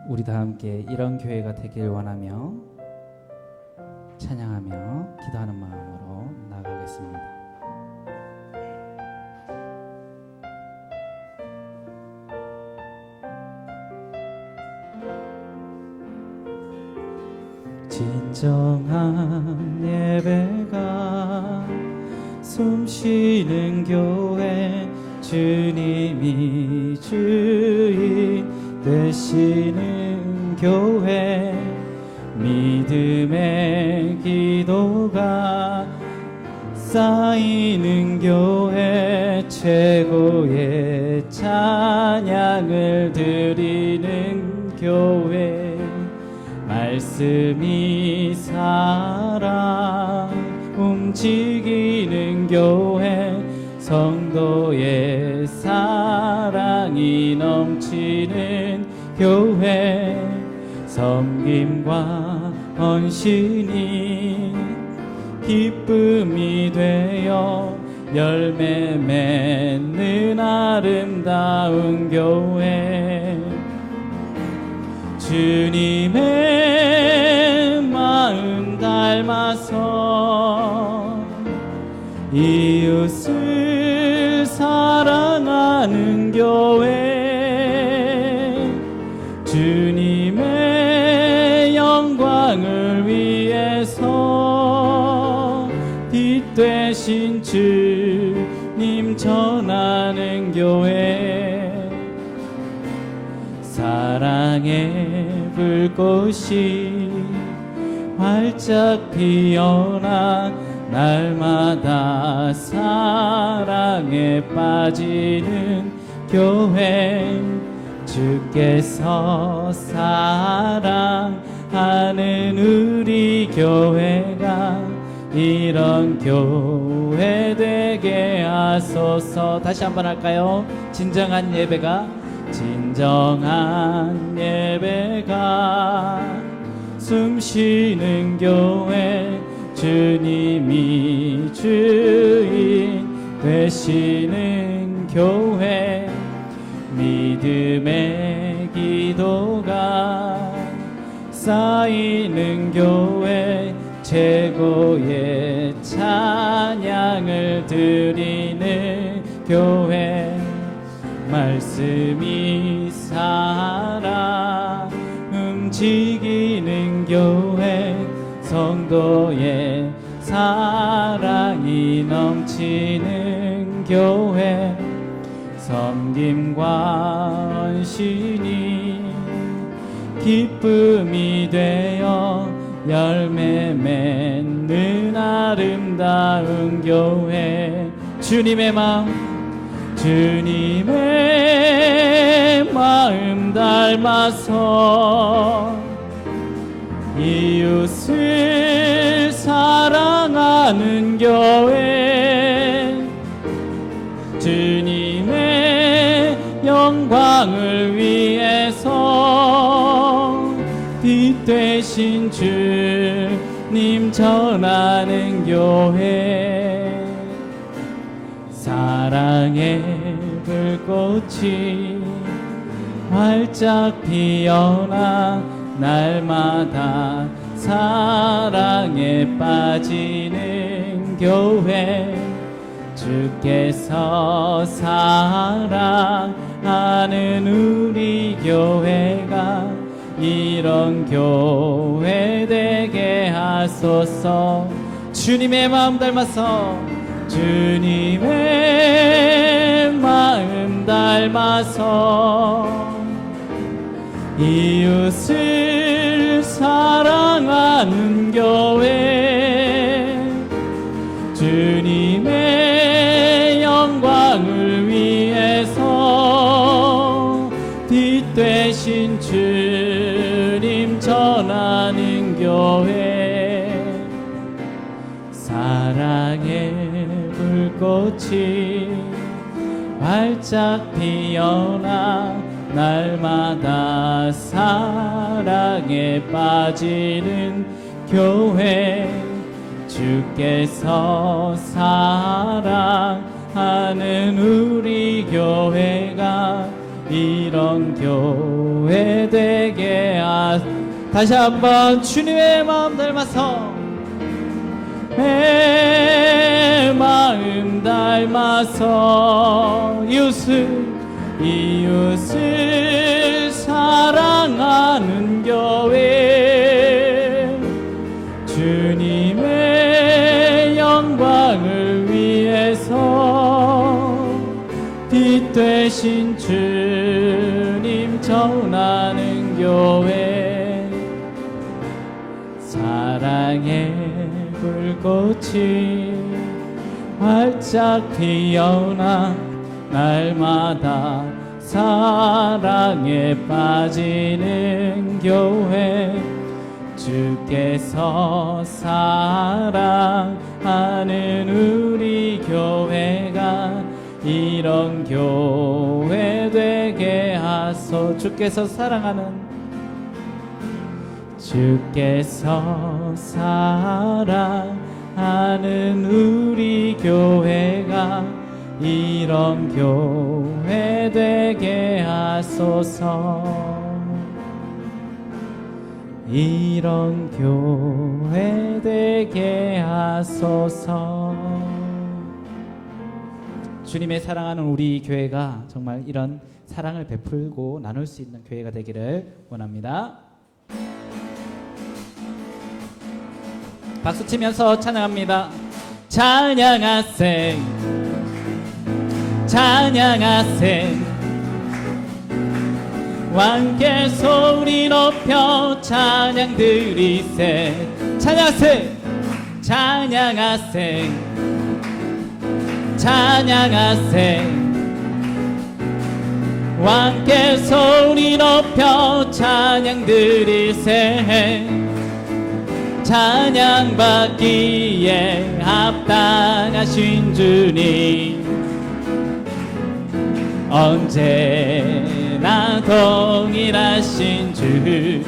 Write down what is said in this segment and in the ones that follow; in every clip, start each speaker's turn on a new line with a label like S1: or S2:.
S1: 우리 다 함께 이런 교회가 되길 원하며 찬양하며 기도하는 마음으로 나아가겠습니다. 진정한 예배가 숨쉬는 교회, 주님이 주인 되시는 교회, 믿음의 기도가 쌓이는 교회, 최고의 찬양을 드리는 교회, 말씀이 살아 움직이는 교회, 성도의 사랑이 넘치는 교회, 섬김과 헌신이 기쁨이 되어 열매 맺는 아름다운 교회, 주님의 마음 닮아서 이웃을 사랑하는 교회, 주님의 영광을 위해서 빛되신 주님 전하는 교회, 사랑의 불꽃이 활짝 피어나 날마다 사랑에 빠지는 교회, 주께서 사랑하는 우리 교회가 이런 교회 되게 하소서. 다시 한번 할까요? 진정한 예배가 숨쉬는 교회, 주님이 주인 되시는 교회, 믿음의 기도가 쌓이는 교회, 최고의 찬양을 드리는 교회, 말씀이 살아 움직이는 교회, 성도의 사랑이 넘치는 교회, 섬김과 헌신이 기쁨이 되어 열매 맺는 아름다운 교회, 주님의 마음 닮아서 이웃을 사랑하는 교회, 주님의 영광을 위해서 빛되신 주님 전하는 교회, 사랑의 불꽃이 활짝 피어나 날마다 사랑에 빠지는 교회, 주께서 사랑하는 우리 교회가 이런 교회 되게 하소서. 주님의 마음 닮아서, 주님의 마음 닮아서 이웃을 사랑하는 교회, 주님의 영광을 위해서 빛되신 주님 전하는 교회, 사랑의 불꽃이 활짝 피어나 날마다 사랑에 빠지는 교회, 주께서 사랑하는 우리 교회가 이런 교회 교회 되게 다시 한번 주님의 마음 닮아서 내 마음 닮아서 이웃을 사랑하는 교회 주님의 영광을 위해서 빛 되신 주님 전하는 교회 사랑의 불꽃이 활짝 피어나 날마다 사랑에 빠지는 교회 주께서 사랑하는 우리 교회가 이런 교회 되게 하소. 주께서 사랑하는 우리 교회가 이런 교회 되게 하소서. 이런 교회 되게 하소서. 주님의 사랑하는 우리 교회가 정말 이런 사랑을 베풀고 나눌 수 있는 교회가 되기를 원합니다. 박수 치면서 찬양합니다. 찬양하세 찬양하세 왕께 소리 높여 찬양 드리세. 찬양하세 찬양하세 찬양하세 왕께 소리 높여 찬양 드리세. 찬양받기에 합당하신 주님 언제나 동일하신 주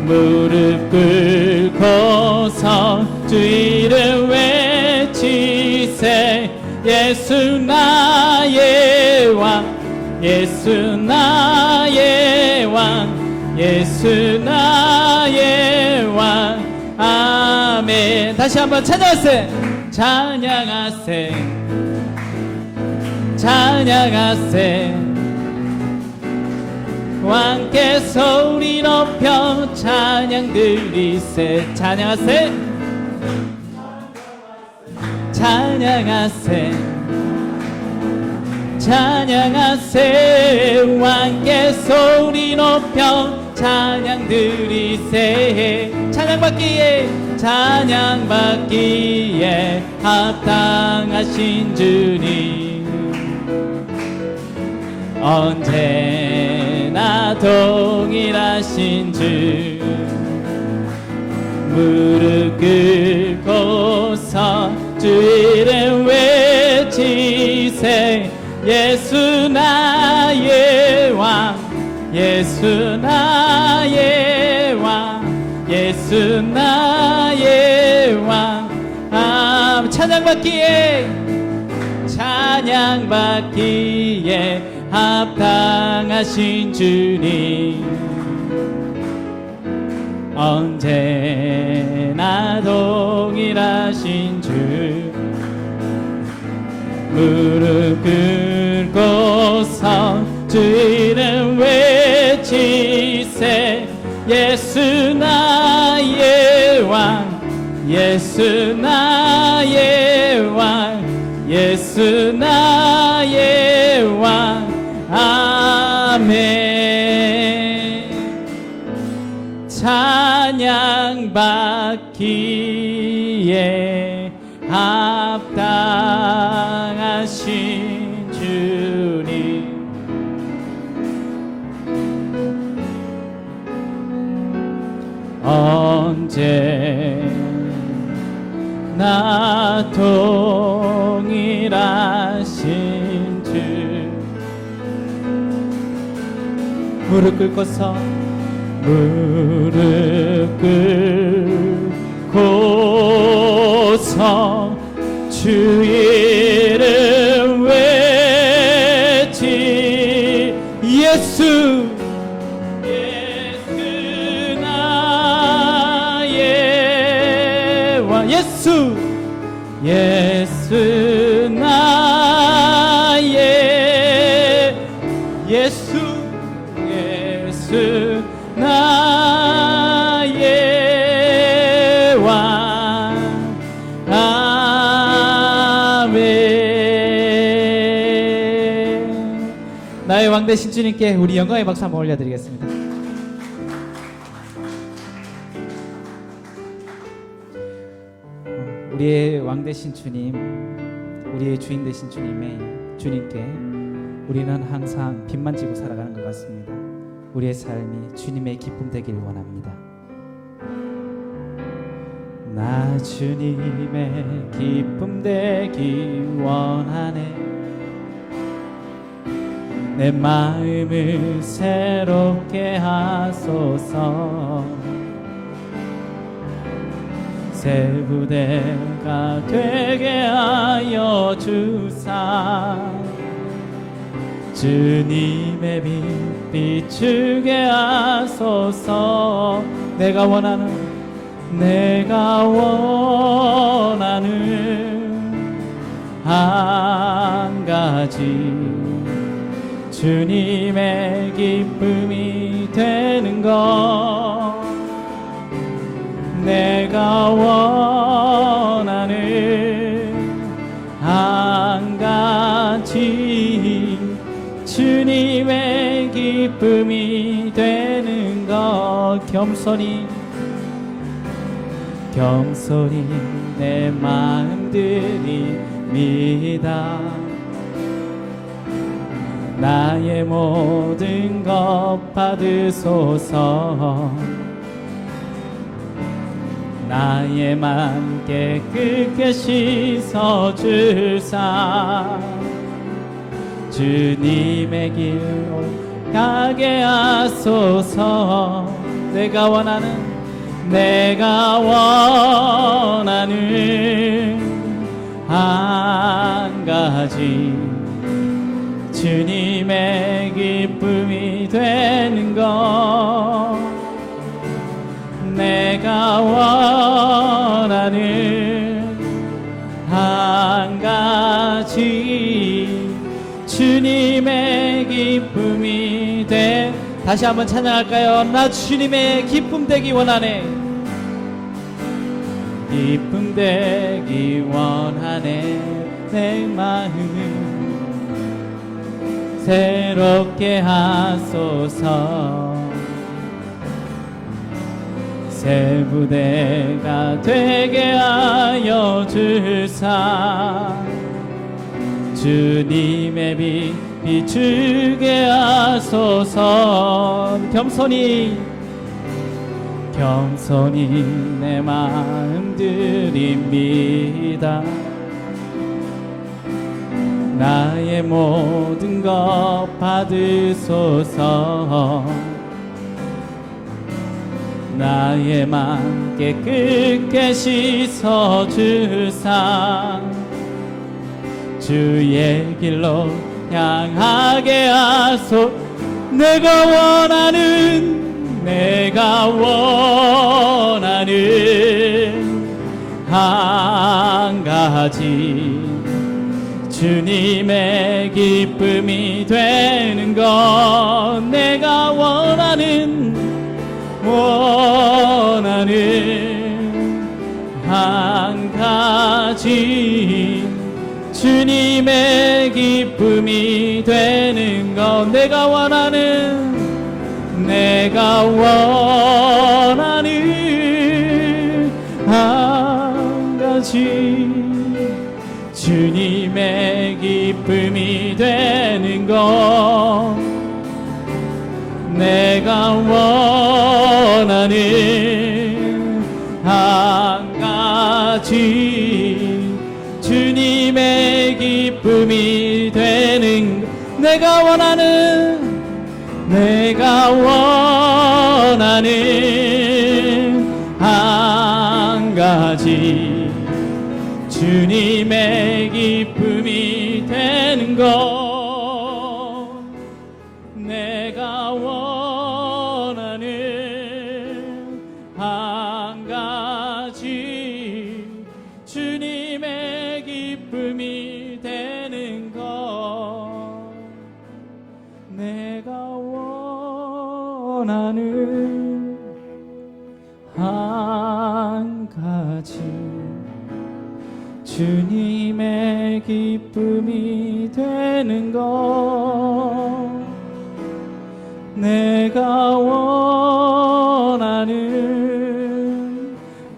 S1: 무릎 꿇고서 주 이름 외치세. 예수 나의 왕 예수 나의 왕 예수 나의 왕. 아멘. 다시 한번 찬양하세 찬양하세 찬양하세 왕께 소리 높여 찬양 드리세. 찬양하세 찬양하세 찬양하세 왕께 소리 높여 찬양 드리세. 찬양받기에 합당하신 주님 언제나 동일하신 주 무릎 꿇고서 주 이름 외치세. 예수 나의 왕 예수 나의 왕 예수 나의 왕. 찬양받기에 합당하신 주님 언제나 동일하신 주 무릎 꿇고서 주 이름 외치세. 예수 나의 왕 예수 나의 왕 예수 나의 왕. 아멘. 찬양받기에 합당하신 주님 언제나 동일하신 주 무릎 꿇고서 주 이름 외치 예수 예수 나의 왕 예수 예수 나의 예수 예수 나의 왕 아멘. 나의 왕 되신 주님께 우리 영광의 박수 한번 올려드리겠습니다. 우리의 왕 되신 주님, 우리의 주인 되신 주님께 우리는 항상 빚만 지고 살아가는 것 같습니다. 우리의 삶이 주님의 기쁨 되길 원합니다. 나 주님의 기쁨 되기 원하네. 내 마음을 새롭게 하소서. 새 부대가 되게 하여 주사. 주님의 빛 비추게 하소서. 내가 원하는 한 가지 주님의 기쁨이 되는 것. 내가 원하는 한 가지 주님의 기쁨이 되는 것. 겸손히 내 마음 드립니다. 나의 모든 것 받으소서. 나의 맘 깨끗게 씻어주사. 주님의 길로 가게 하소서. 내가 원하는 한 가지 주님의 기쁨이 되는 것. 내가 원하는 한 가지 주님의 기쁨이 돼. 다시 한번 찬양할까요? 나 주님의 기쁨 되기 원하네. 기쁨 되기 원하네. 내 마음 새롭게 하소서. 새 부대가 되게 하여 주사. 주님의 빛 비추게 하소서. 겸손히 내 마음 드립니다. 나의 모든 것 받으소서. 나의 맘 깨끗게 씻어주사. 주의 길로 향하게 하소. 내가 원하는 한 가지 주님의 기쁨이 되는 것. 내가 원하는 한 가지 주님의 기쁨이 되는 것. 내가 원하는 한 가지 주님의 기쁨이 되는 것. 내가 원하는 한 가지 주님의 기쁨이 되는 것. 내가 원하는 한 가지 주님의 기쁨이 되는 것. 내가 내가 원하는 한 가지 주님의 기쁨이 되는 것 내가 원하는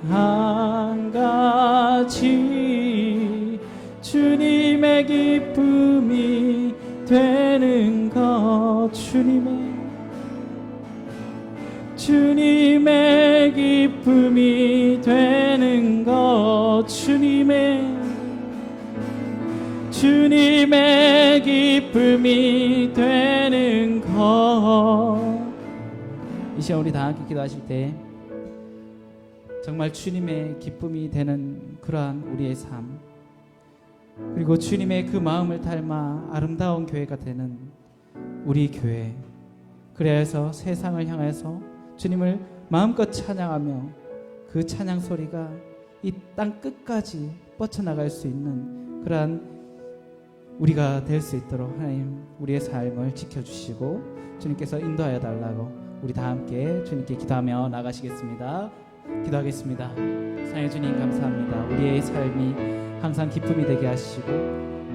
S1: 한 가지 주님의 기쁨이 되는 것 주님의 기쁨이 되는 것 주님의 기쁨이 되는 것. 이 시간 우리 다 함께 기도하실 때 정말 주님의 기쁨이 되는 그러한 우리의 삶 그리고 주님의 그 마음을 닮아 아름다운 교회가 되는 우리 교회 그래서 세상을 향해서 주님을 마음껏 찬양하며 그 찬양 소리가 이 땅 끝까지 뻗쳐나갈 수 있는 그러한 우리가 될 수 있도록 하나님 우리의 삶을 지켜주시고 주님께서 인도하여 달라고 우리 다 함께 주님께 기도하며 나가시겠습니다. 기도하겠습니다. 사랑의 주님 감사합니다. 우리의 삶이 항상 기쁨이 되게 하시고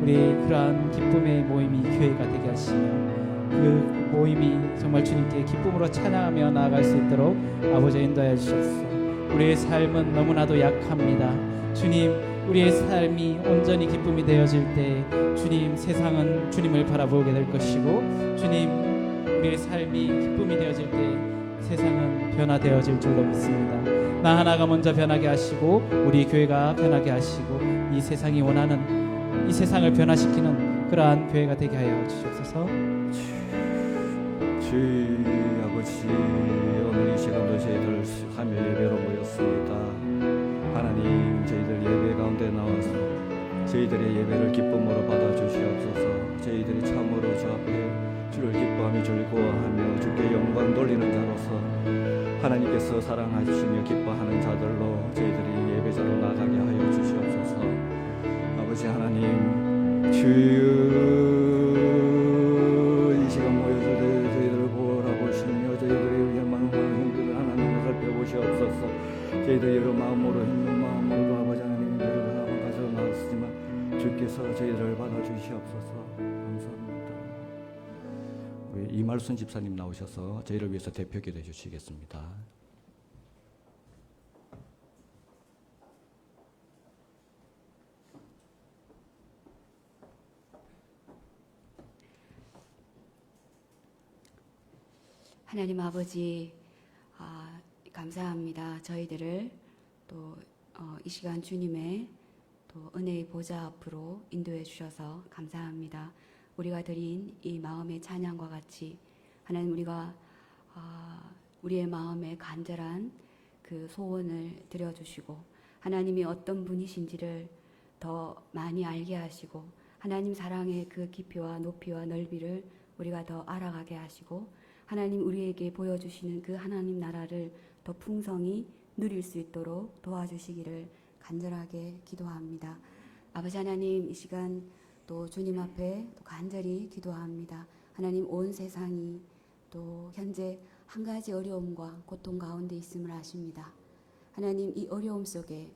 S1: 우리 그러한 기쁨의 모임이 교회가 되게 하시며 그 모임이 정말 주님께 기쁨으로 찬양하며 나아갈 수 있도록 아버지 인도하여 주셨소. 우리의 삶은 너무나도 약합니다. 주님 우리의 삶이 온전히 기쁨이 되어질 때 주님 세상은 주님을 바라보게 될 것이고 주님 우리의 삶이 기쁨이 되어질 때 세상은 변화되어질 줄로 믿습니다. 나 하나가 먼저 변하게 하시고 우리 교회가 변하게 하시고 이 세상이 원하는 이 세상을 변화시키는 그러한 교회가 되게 하여 주시옵소서.
S2: 주 아버지 오늘 이 시간도 저희들 3일 예배로 모였습니다. 하나님 저희들 예배 가운데 나와서 저희들의 예배를 기쁨으로 받아주시옵소서. 저희들이 참으로 주 앞에 주를 기뻐하며 즐거워하며 주께 영광 돌리는 자로서 하나님께서 사랑하시며 기뻐하는 자들로 저희들이 예배자로 나가게 하여 주시옵소서. 아버지 하나님 주여 이 시간 모여서 저희들을 보라보시며 저희들의 희망과 힘들을 하나님을 살펴보시옵소서. 저희들 여러 마음으로 힘든 마음으로 아버지 하나님 여러 하나만 가져 나왔지만 주께서 저희들을 받아주시옵소서. 감사합니다. 우리 이말순 집사님 나오셔서 저희를 위해서 대표 기도해 주시겠습니다.
S3: 하나님 아버지 감사합니다. 저희들을 또 이 시간 주님의 또 은혜의 보좌 앞으로 인도해 주셔서 감사합니다. 우리가 드린 이 마음의 찬양과 같이 하나님 우리가 우리의 마음에 간절한 그 소원을 드려주시고 하나님이 어떤 분이신지를 더 많이 알게 하시고 하나님 사랑의 그 깊이와 높이와 넓이를 우리가 더 알아가게 하시고 하나님 우리에게 보여주시는 그 하나님 나라를 더 풍성히 누릴 수 있도록 도와주시기를 간절하게 기도합니다. 아버지 하나님 이 시간 또 주님 앞에 또 간절히 기도합니다. 하나님 온 세상이 또 현재 한 가지 어려움과 고통 가운데 있음을 아십니다. 하나님 이 어려움 속에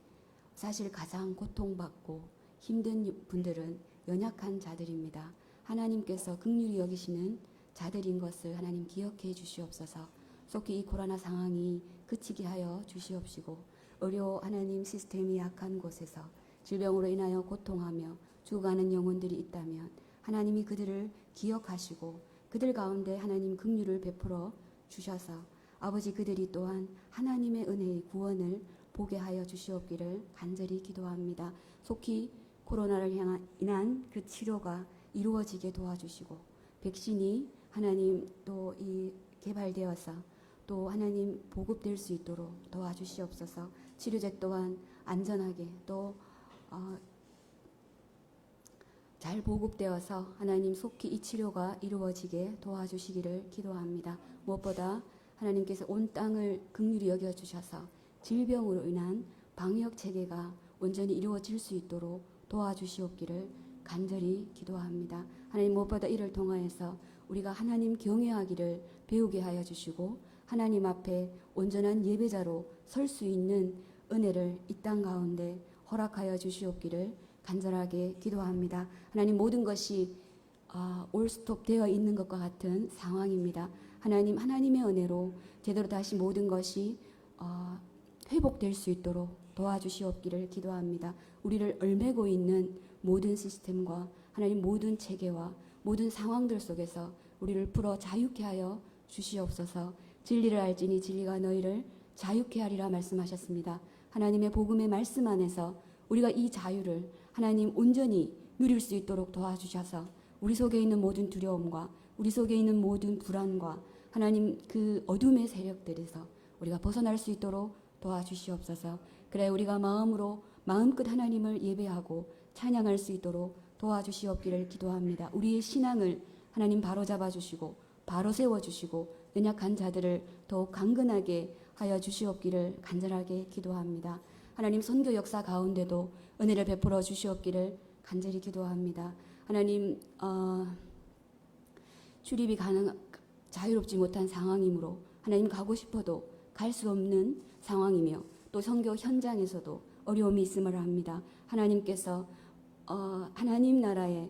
S3: 사실 가장 고통받고 힘든 분들은 연약한 자들입니다. 하나님께서 긍휼히 여기시는 자들인 것을 하나님 기억해 주시옵소서. 속히 이 코로나 상황이 그치게 하여 주시옵시고 의료 하나님 시스템이 약한 곳에서 질병으로 인하여 고통하며 죽어가는 영혼들이 있다면 하나님이 그들을 기억하시고 그들 가운데 하나님 긍휼을 베풀어 주셔서 아버지 그들이 또한 하나님의 은혜의 구원을 보게 하여 주시옵기를 간절히 기도합니다. 속히 코로나를 인한 그 치료가 이루어지게 도와주시고 백신이 하나님 또 이 개발되어서 또 하나님 보급될 수 있도록 도와주시옵소서. 치료제 또한 안전하게 또 잘 보급되어서 하나님 속히 이 치료가 이루어지게 도와주시기를 기도합니다. 무엇보다 하나님께서 온 땅을 긍휼히 여겨주셔서 질병으로 인한 방역 체계가 온전히 이루어질 수 있도록 도와주시옵기를 간절히 기도합니다. 하나님 무엇보다 이를 통하여서 우리가 하나님 경외하기를 배우게 하여 주시고 하나님 앞에 온전한 예배자로 설 수 있는 은혜를 이 땅 가운데 허락하여 주시옵기를 간절하게 기도합니다. 하나님 모든 것이 올스톱 되어 있는 것과 같은 상황입니다. 하나님의 은혜로 제대로 다시 모든 것이 회복될 수 있도록 도와주시옵기를 기도합니다. 우리를 얽매고 있는 모든 시스템과 하나님 모든 체계와 모든 상황들 속에서 우리를 풀어 자유케 하여 주시옵소서. 진리를 알지니 진리가 너희를 자유케 하리라 말씀하셨습니다. 하나님의 복음의 말씀 안에서 우리가 이 자유를 하나님 온전히 누릴 수 있도록 도와주셔서 우리 속에 있는 모든 두려움과 우리 속에 있는 모든 불안과 하나님 그 어둠의 세력들에서 우리가 벗어날 수 있도록 도와주시옵소서. 그래 우리가 마음껏 하나님을 예배하고 찬양할 수 있도록 도와주시옵기를 기도합니다. 우리의 신앙을 하나님 바로잡아 주시고 바로 세워주시고 연약한 자들을 더욱 강건하게 하여 주시옵기를 간절하게 기도합니다. 하나님 선교 역사 가운데도 은혜를 베풀어 주시옵기를 간절히 기도합니다. 하나님 출입이 자유롭지 못한 상황이므로 하나님 가고 싶어도 갈 수 없는 상황이며 또 선교 현장에서도 어려움이 있음을 압니다. 하나님께서 하나님 나라의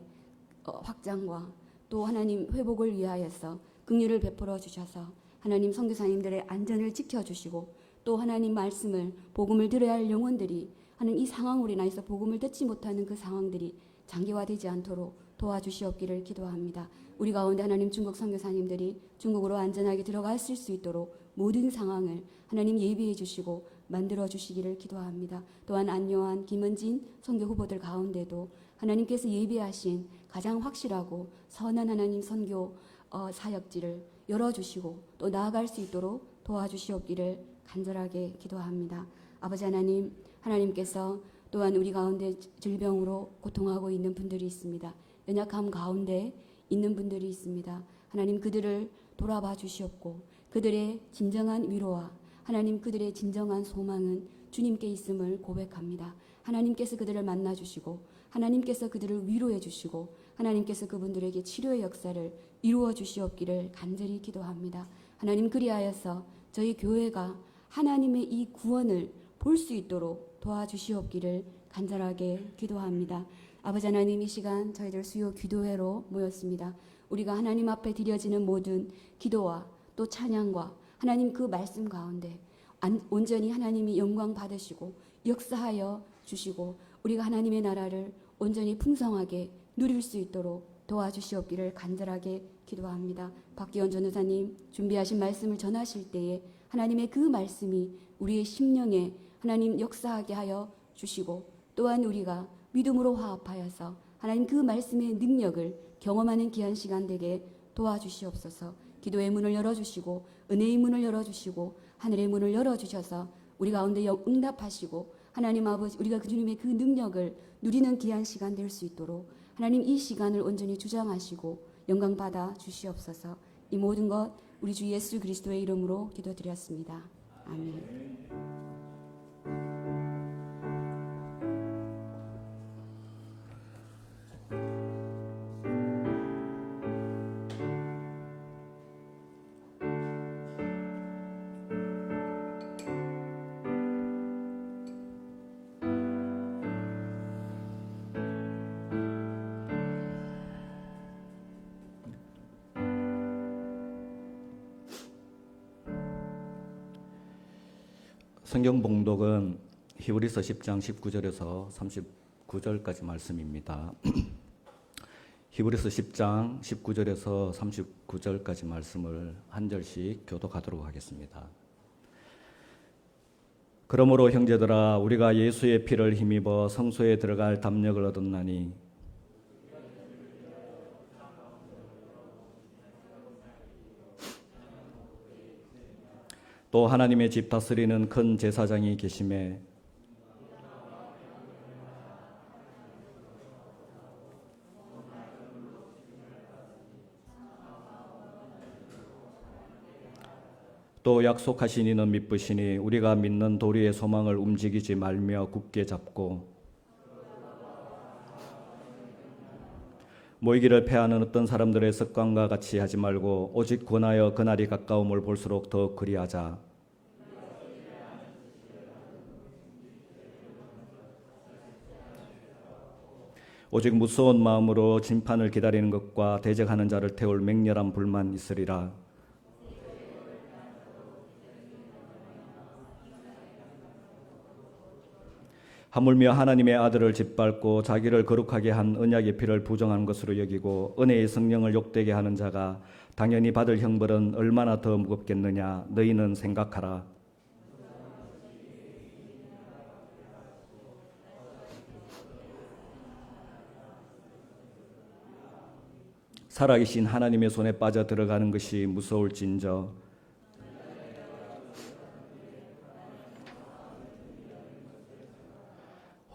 S3: 확장과 또 하나님 회복을 위하여서 긍휼을 베풀어 주셔서 하나님 선교사님들의 안전을 지켜주시고 또 하나님 말씀을 복음을 들어야 할 영혼들이 하는 이 상황으로 인해서 복음을 듣지 못하는 그 상황들이 장기화되지 않도록 도와주시옵기를 기도합니다. 우리 가운데 하나님 중국 선교사님들이 중국으로 안전하게 들어갔을 수 있도록 모든 상황을 하나님 예비해 주시고 만들어 주시기를 기도합니다. 또한 안요한, 김은진 선교 후보들 가운데도 하나님께서 예비하신 가장 확실하고 선한 하나님 선교 사역지를 열어주시고 또 나아갈 수 있도록 도와주시옵기를 간절하게 기도합니다. 아버지 하나님, 하나님께서 또한 우리 가운데 질병으로 고통하고 있는 분들이 있습니다. 연약함 가운데 있는 분들이 있습니다. 하나님 그들을 돌아봐 주시옵고 그들의 진정한 위로와 하나님 그들의 진정한 소망은 주님께 있음을 고백합니다. 하나님께서 그들을 만나 주시고 하나님께서 그들을 위로해 주시고 하나님께서 그분들에게 치료의 역사를 이루어 주시옵기를 간절히 기도합니다. 하나님 그리하여서 저희 교회가 하나님의 이 구원을 볼 수 있도록 도와주시옵기를 간절하게 기도합니다. 아버지 하나님 이 시간 저희들 수요 기도회로 모였습니다. 우리가 하나님 앞에 드려지는 모든 기도와 또 찬양과 하나님 그 말씀 가운데 온전히 하나님이 영광 받으시고 역사하여 주시고 우리가 하나님의 나라를 온전히 풍성하게 누릴 수 있도록 도와주시옵기를 간절하게 기도합니다. 박기원 전도사님 준비하신 말씀을 전하실 때에 하나님의 그 말씀이 우리의 심령에 하나님 역사하게 하여 주시고 또한 우리가 믿음으로 화합하여서 하나님 그 말씀의 능력을 경험하는 귀한 시간 되게 도와주시옵소서. 기도의 문을 열어주시고 은혜의 문을 열어주시고 하늘의 문을 열어주셔서 우리 가운데 응답하시고 하나님 아버지 우리가 그 주님의 그 능력을 누리는 귀한 시간 될 수 있도록 하나님 이 시간을 온전히 주장하시고 영광 받아 주시옵소서. 이 모든 것 우리 주 예수 그리스도의 이름으로 기도드렸습니다. 아멘.
S2: 성경 봉독은 히브리서 10장 19절에서 39절까지 말씀입니다. 히브리서 10장 19절에서 39절까지 말씀을 한 절씩 교독하도록 하겠습니다. 그러므로 형제들아 우리가 예수의 피를 힘입어 성소에 들어갈 담력을 얻었나니 또 하나님의 집 다스리는 큰 제사장이 계심에 또 약속하신 이는 믿으시니 우리가 믿는 도리의 소망을 움직이지 말며 굳게 잡고 모이기를 패하는 어떤 사람들의 습관과 같이 하지 말고 오직 권하여 그날이 가까움을 볼수록 더 그리하자. 오직 무서운 마음으로 심판을 기다리는 것과 대적하는 자를 태울 맹렬한 불만 있으리라. 하물며 하나님의 아들을 짓밟고 자기를 거룩하게 한 언약의 피를 부정한 것으로 여기고 은혜의 성령을 욕되게 하는 자가 당연히 받을 형벌은 얼마나 더 무겁겠느냐. 너희는 생각하라. 살아계신 하나님의 손에 빠져 들어가는 것이 무서울진저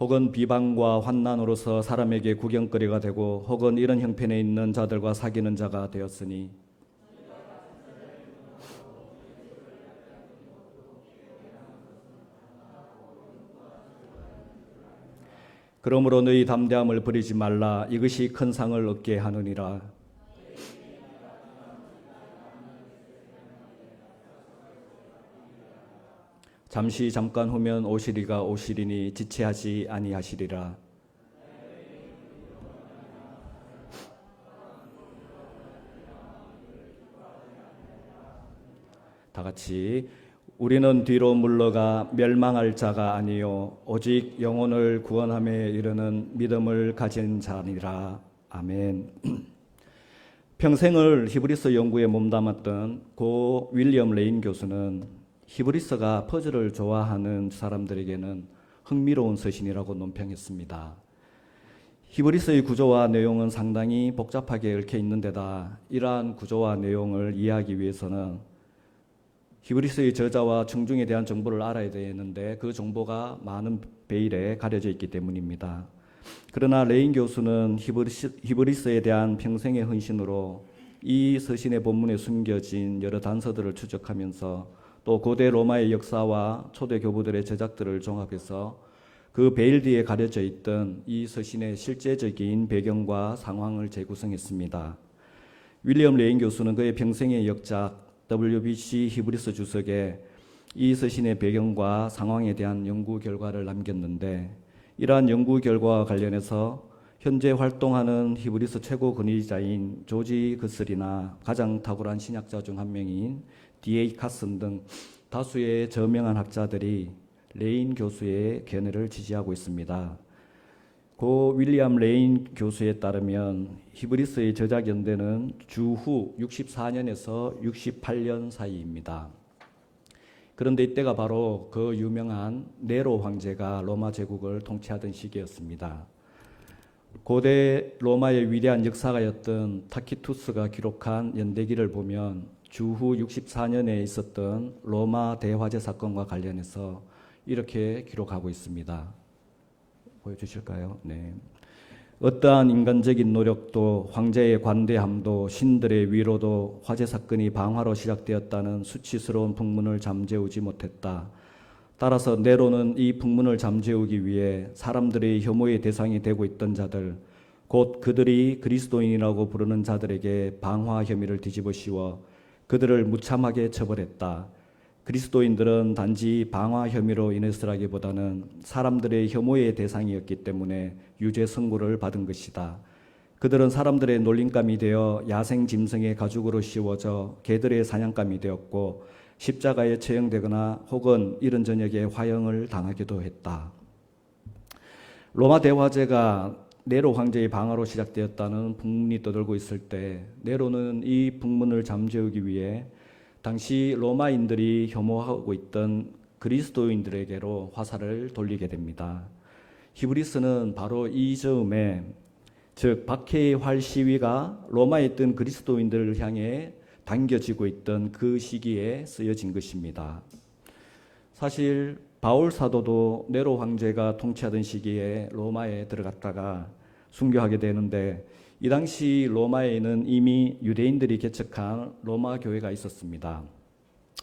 S2: 혹은 비방과 환난으로서 사람에게 구경거리가 되고 혹은 이런 형편에 있는 자들과 사귀는 자가 되었으니 그러므로 너희 담대함을 버리지 말라. 이것이 큰 상을 얻게 하느니라. 잠깐 후면 오시리가 오시리니 지체하지 아니하시리라. 다 같이 우리는 뒤로 물러가 멸망할 자가 아니요 오직 영혼을 구원함에 이르는 믿음을 가진 자니라. 아멘. 평생을 히브리서 연구에 몸담았던 고 윌리엄 레인 교수는 히브리서가 퍼즐을 좋아하는 사람들에게는 흥미로운 서신이라고 논평했습니다. 히브리서의 구조와 내용은 상당히 복잡하게 얽혀 있는 데다 이러한 구조와 내용을 이해하기 위해서는 히브리서의 저자와 청중에 대한 정보를 알아야 되는데 그 정보가 많은 베일에 가려져 있기 때문입니다. 그러나 레인 교수는 히브리서에 대한 평생의 헌신으로 이 서신의 본문에 숨겨진 여러 단서들을 추적하면서 또 고대 로마의 역사와 초대 교부들의 제작들을 종합해서 그 베일 뒤에 가려져 있던 이 서신의 실제적인 배경과 상황을 재구성했습니다. 윌리엄 레인 교수는 그의 평생의 역작 WBC 히브리서 주석에 이 서신의 배경과 상황에 대한 연구 결과를 남겼는데 이러한 연구 결과와 관련해서 현재 활동하는 히브리서 최고 권위자인 조지 거슬이나 가장 탁월한 신학자 중 한 명인 D.A. 카슨 등 다수의 저명한 학자들이 레인 교수의 견해를 지지하고 있습니다. 고 윌리엄 레인 교수에 따르면 히브리서의 저작 연대는 주후 64년에서 68년 사이입니다. 그런데 이때가 바로 그 유명한 네로 황제가 로마 제국을 통치하던 시기였습니다. 고대 로마의 위대한 역사가였던 타키투스가 기록한 연대기를 보면 주후 64년에 있었던 로마 대화재 사건과 관련해서 이렇게 기록하고 있습니다. 보여주실까요? 네. 어떠한 인간적인 노력도 황제의 관대함도 신들의 위로도 화재 사건이 방화로 시작되었다는 수치스러운 풍문을 잠재우지 못했다. 따라서 네로는 이 풍문을 잠재우기 위해 사람들의 혐오의 대상이 되고 있던 자들, 곧 그들이 그리스도인이라고 부르는 자들에게 방화 혐의를 뒤집어 씌워 그들을 무참하게 처벌했다. 그리스도인들은 단지 방화 혐의로 인해서라기보다는 사람들의 혐오의 대상이었기 때문에 유죄 선고를 받은 것이다. 그들은 사람들의 놀림감이 되어 야생 짐승의 가죽으로 씌워져 개들의 사냥감이 되었고 십자가에 처형되거나 혹은 이른 저녁에 화형을 당하기도 했다. 로마 대화제가 네로 황제의 방화로 시작되었다는 풍문이 떠돌고 있을 때 네로는 이 풍문을 잠재우기 위해 당시 로마인들이 혐오하고 있던 그리스도인들에게로 화살을 돌리게 됩니다. 히브리서는 바로 이 즈음에 즉 박해의 활 시위가 로마에 있던 그리스도인들을 향해 당겨지고 있던 그 시기에 쓰여진 것입니다. 사실 바울 사도도 네로 황제가 통치하던 시기에 로마에 들어갔다가 순교하게 되는데 이 당시 로마에는 이미 유대인들이 개척한 로마 교회가 있었습니다.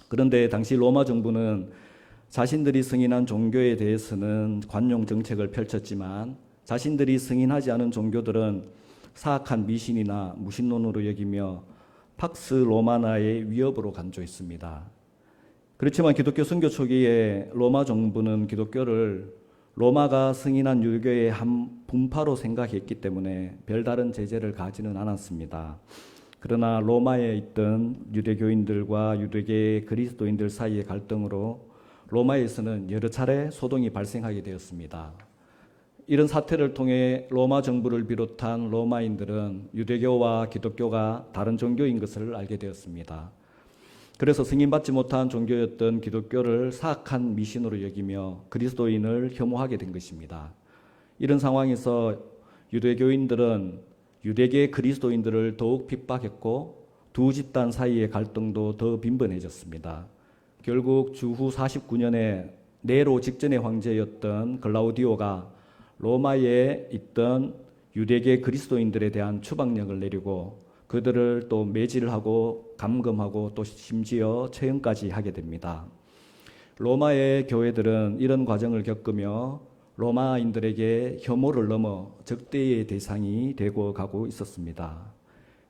S2: 그런데 당시 로마 정부는 자신들이 승인한 종교에 대해서는 관용 정책을 펼쳤지만 자신들이 승인하지 않은 종교들은 사악한 미신이나 무신론으로 여기며 팍스 로마나의 위협으로 간주했습니다. 그렇지만 기독교 선교 초기에 로마 정부는 기독교를 로마가 승인한 유교의 한 분파로 생각했기 때문에 별다른 제재를 가지는 않았습니다. 그러나 로마에 있던 유대교인들과 유대계 그리스도인들 사이의 갈등으로 로마에서는 여러 차례 소동이 발생하게 되었습니다. 이런 사태를 통해 로마 정부를 비롯한 로마인들은 유대교와 기독교가 다른 종교인 것을 알게 되었습니다. 그래서 승인받지 못한 종교였던 기독교를 사악한 미신으로 여기며 그리스도인을 혐오하게 된 것입니다. 이런 상황에서 유대교인들은 유대계 그리스도인들을 더욱 핍박했고 두 집단 사이의 갈등도 더 빈번해졌습니다. 결국 주후 49년에 네로 직전의 황제였던 글라우디오가 로마에 있던 유대계 그리스도인들에 대한 추방령을 내리고 그들을 또 매질하고 감금하고 또 심지어 처형까지 하게 됩니다. 로마의 교회들은 이런 과정을 겪으며 로마인들에게 혐오를 넘어 적대의 대상이 되고 가고 있었습니다.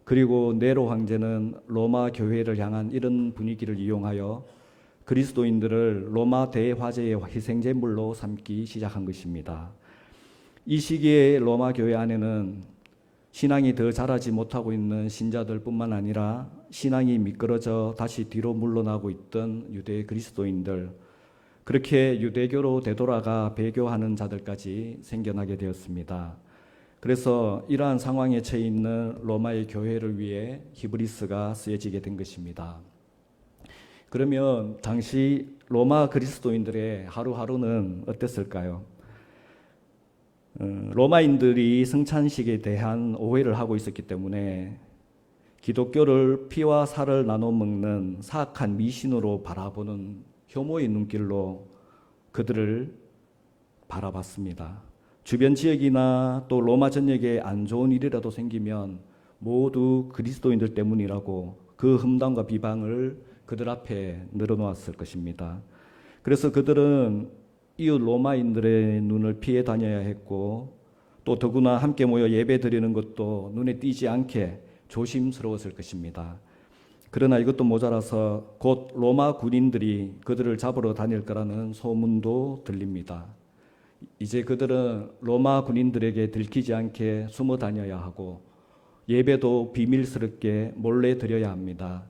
S2: 그리고 네로 황제는 로마 교회를 향한 이런 분위기를 이용하여 그리스도인들을 로마 대화제의 희생제물로 삼기 시작한 것입니다. 이 시기에 로마 교회 안에는 신앙이 더 자라지 못하고 있는 신자들뿐만 아니라 신앙이 미끄러져 다시 뒤로 물러나고 있던 유대 그리스도인들, 그렇게 유대교로 되돌아가 배교하는 자들까지 생겨나게 되었습니다. 그래서 이러한 상황에 처해 있는 로마의 교회를 위해 히브리스가 쓰여지게 된 것입니다. 그러면 당시 로마 그리스도인들의 하루하루는 어땠을까요? 로마인들이 성찬식에 대한 오해를 하고 있었기 때문에 기독교를 피와 살을 나눠 먹는 사악한 미신으로 바라보는 혐오의 눈길로 그들을 바라봤습니다. 주변 지역이나 또 로마 전역에 안 좋은 일이라도 생기면 모두 그리스도인들 때문이라고 그 험담과 비방을 그들 앞에 늘어놓았을 것입니다. 그래서 그들은 이웃 로마인들의 눈을 피해 다녀야 했고 또 더구나 함께 모여 예배 드리는 것도 눈에 띄지 않게 조심스러웠을 것입니다. 그러나 이것도 모자라서 곧 로마 군인들이 그들을 잡으러 다닐 거라는 소문도 들립니다. 이제 그들은 로마 군인들에게 들키지 않게 숨어 다녀야 하고 예배도 비밀스럽게 몰래 드려야 합니다.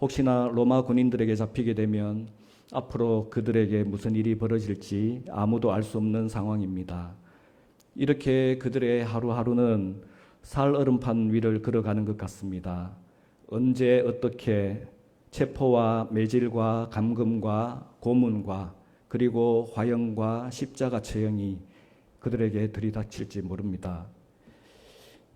S2: 혹시나 로마 군인들에게 잡히게 되면 앞으로 그들에게 무슨 일이 벌어질지 아무도 알 수 없는 상황입니다. 이렇게 그들의 하루하루는 살얼음판 위를 걸어가는 것 같습니다. 언제 어떻게 체포와 매질과 감금과 고문과 그리고 화형과 십자가 처형이 그들에게 들이닥칠지 모릅니다.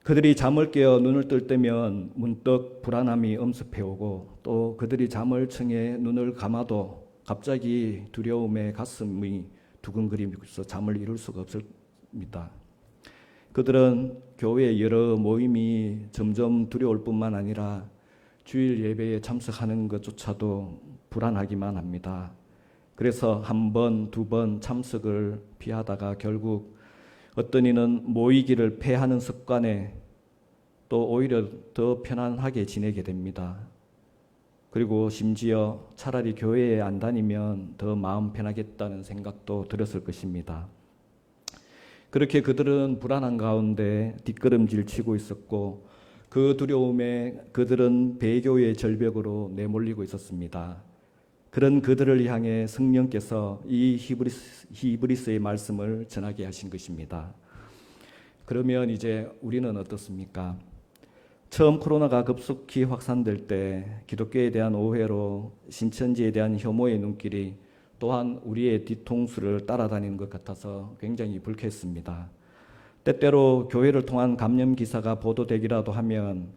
S2: 그들이 잠을 깨어 눈을 뜰 때면 문득 불안함이 엄습해오고 또 그들이 잠을 청해 눈을 감아도 갑자기 두려움에 가슴이 두근거리면서 잠을 이룰 수가 없습니다. 그들은 교회 여러 모임이 점점 두려울 뿐만 아니라 주일 예배에 참석하는 것조차도 불안하기만 합니다. 그래서 한 번, 두 번 참석을 피하다가 결국 어떤 이는 모이기를 패하는 습관에 또 오히려 더 편안하게 지내게 됩니다. 그리고 심지어 차라리 교회에 안 다니면 더 마음 편하겠다는 생각도 들었을 것입니다. 그렇게 그들은 불안한 가운데 뒷걸음질 치고 있었고 그 두려움에 그들은 배교의 절벽으로 내몰리고 있었습니다. 그런 그들을 향해 성령께서 이 히브리스의 말씀을 전하게 하신 것입니다. 그러면 이제 우리는 어떻습니까? 처음 코로나가 급속히 확산될 때 기독교에 대한 오해로 신천지에 대한 혐오의 눈길이 또한 우리의 뒤통수를 따라다니는 것 같아서 굉장히 불쾌했습니다. 때때로 교회를 통한 감염 기사가 보도되기라도 하면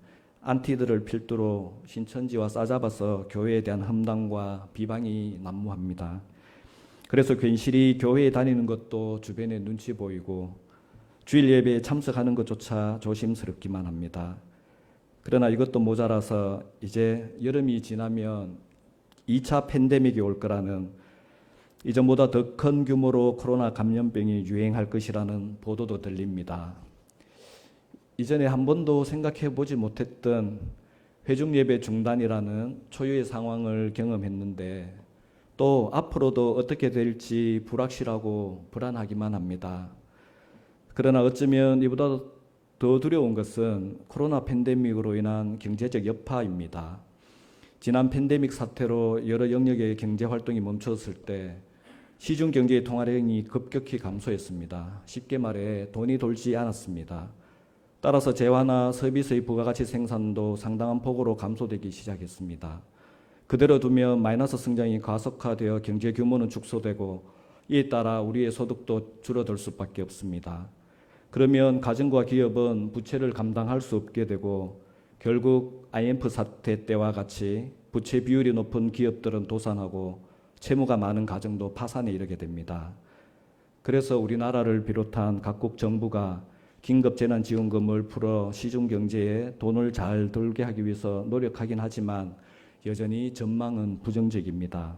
S2: 안티들을 필두로 신천지와 싸잡아서 교회에 대한 험담과 비방이 난무합니다. 그래서 괜시리 교회에 다니는 것도 주변에 눈치 보이고 주일 예배에 참석하는 것조차 조심스럽기만 합니다. 그러나 이것도 모자라서 이제 여름이 지나면 2차 팬데믹이 올 거라는, 이전보다 더 큰 규모로 코로나 감염병이 유행할 것이라는 보도도 들립니다. 이전에 한 번도 생각해 보지 못했던 회중 예배 중단이라는 초유의 상황을 경험했는데 또 앞으로도 어떻게 될지 불확실하고 불안하기만 합니다. 그러나 어쩌면 이보다 더 두려운 것은 코로나 팬데믹으로 인한 경제적 여파입니다. 지난 팬데믹 사태로 여러 영역의 경제 활동이 멈췄을 때 시중 경제의 통화량이 급격히 감소했습니다. 쉽게 말해 돈이 돌지 않았습니다. 따라서 재화나 서비스의 부가가치 생산도 상당한 폭으로 감소되기 시작했습니다. 그대로 두면 마이너스 성장이 가속화되어 경제 규모는 축소되고 이에 따라 우리의 소득도 줄어들 수밖에 없습니다. 그러면 가정과 기업은 부채를 감당할 수 없게 되고 결국 IMF 사태 때와 같이 부채 비율이 높은 기업들은 도산하고 채무가 많은 가정도 파산에 이르게 됩니다. 그래서 우리나라를 비롯한 각국 정부가 긴급 재난지원금을 풀어 시중 경제에 돈을 잘 돌게 하기 위해서 노력하긴 하지만 여전히 전망은 부정적입니다.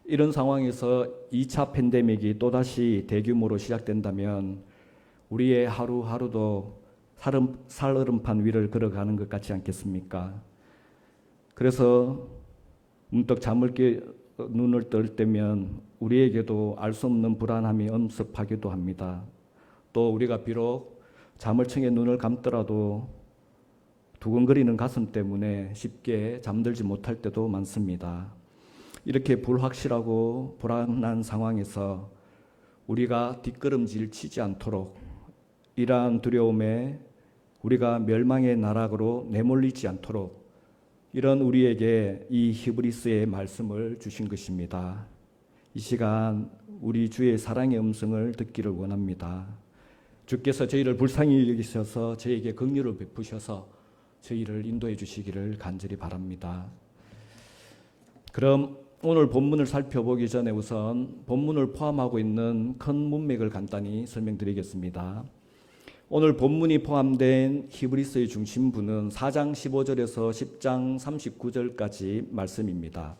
S2: 이런 상황에서 2차 팬데믹이 또다시 대규모로 시작된다면 우리의 하루하루도 살얼음판 위를 걸어가는 것 같지 않겠습니까? 그래서 문득 눈을 뜰 때면 우리에게도 알 수 없는 불안함이 엄습하기도 합니다. 또 우리가 비록 잠을 청해 눈을 감더라도 두근거리는 가슴 때문에 쉽게 잠들지 못할 때도 많습니다. 이렇게 불확실하고 불안한 상황에서 우리가 뒷걸음질 치지 않도록 이러한 두려움에 우리가 멸망의 나락으로 내몰리지 않도록 이런 우리에게 이 히브리스의 말씀을 주신 것입니다. 이 시간 우리 주의 사랑의 음성을 듣기를 원합니다. 주께서 저희를 불쌍히 여기셔서 저에게 긍휼을 베푸셔서 저희를 인도해 주시기를 간절히 바랍니다. 그럼 오늘 본문을 살펴보기 전에 우선 본문을 포함하고 있는 큰 문맥을 간단히 설명드리겠습니다. 오늘 본문이 포함된 히브리서의 중심부는 4장 15절에서 10장 39절까지 말씀입니다.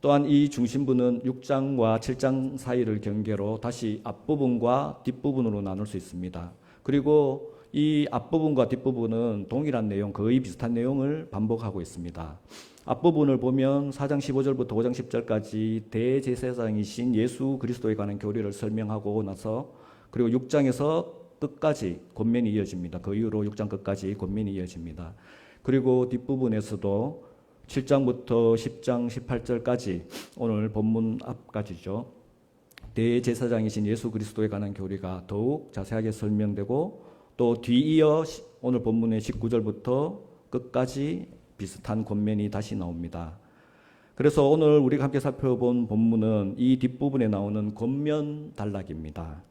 S2: 또한 이 중심부는 6장과 7장 사이를 경계로 다시 앞부분과 뒷부분으로 나눌 수 있습니다. 그리고 이 앞부분과 뒷부분은 동일한 내용, 거의 비슷한 내용을 반복하고 있습니다. 앞부분을 보면 4장 15절부터 5장 10절까지 대제사장이신 예수 그리스도에 관한 교리를 설명하고 나서 그리고 6장에서 끝까지 권면이 이어집니다. 그 이후로 6장 끝까지 권면이 이어집니다. 그리고 뒷부분에서도 7장부터 10장 18절까지 오늘 본문 앞까지죠. 대제사장이신 예수 그리스도에 관한 교리가 더욱 자세하게 설명되고 또 뒤이어 오늘 본문의 19절부터 끝까지 비슷한 권면이 다시 나옵니다. 그래서 오늘 우리가 함께 살펴본 본문은 이 뒷부분에 나오는 권면 단락입니다.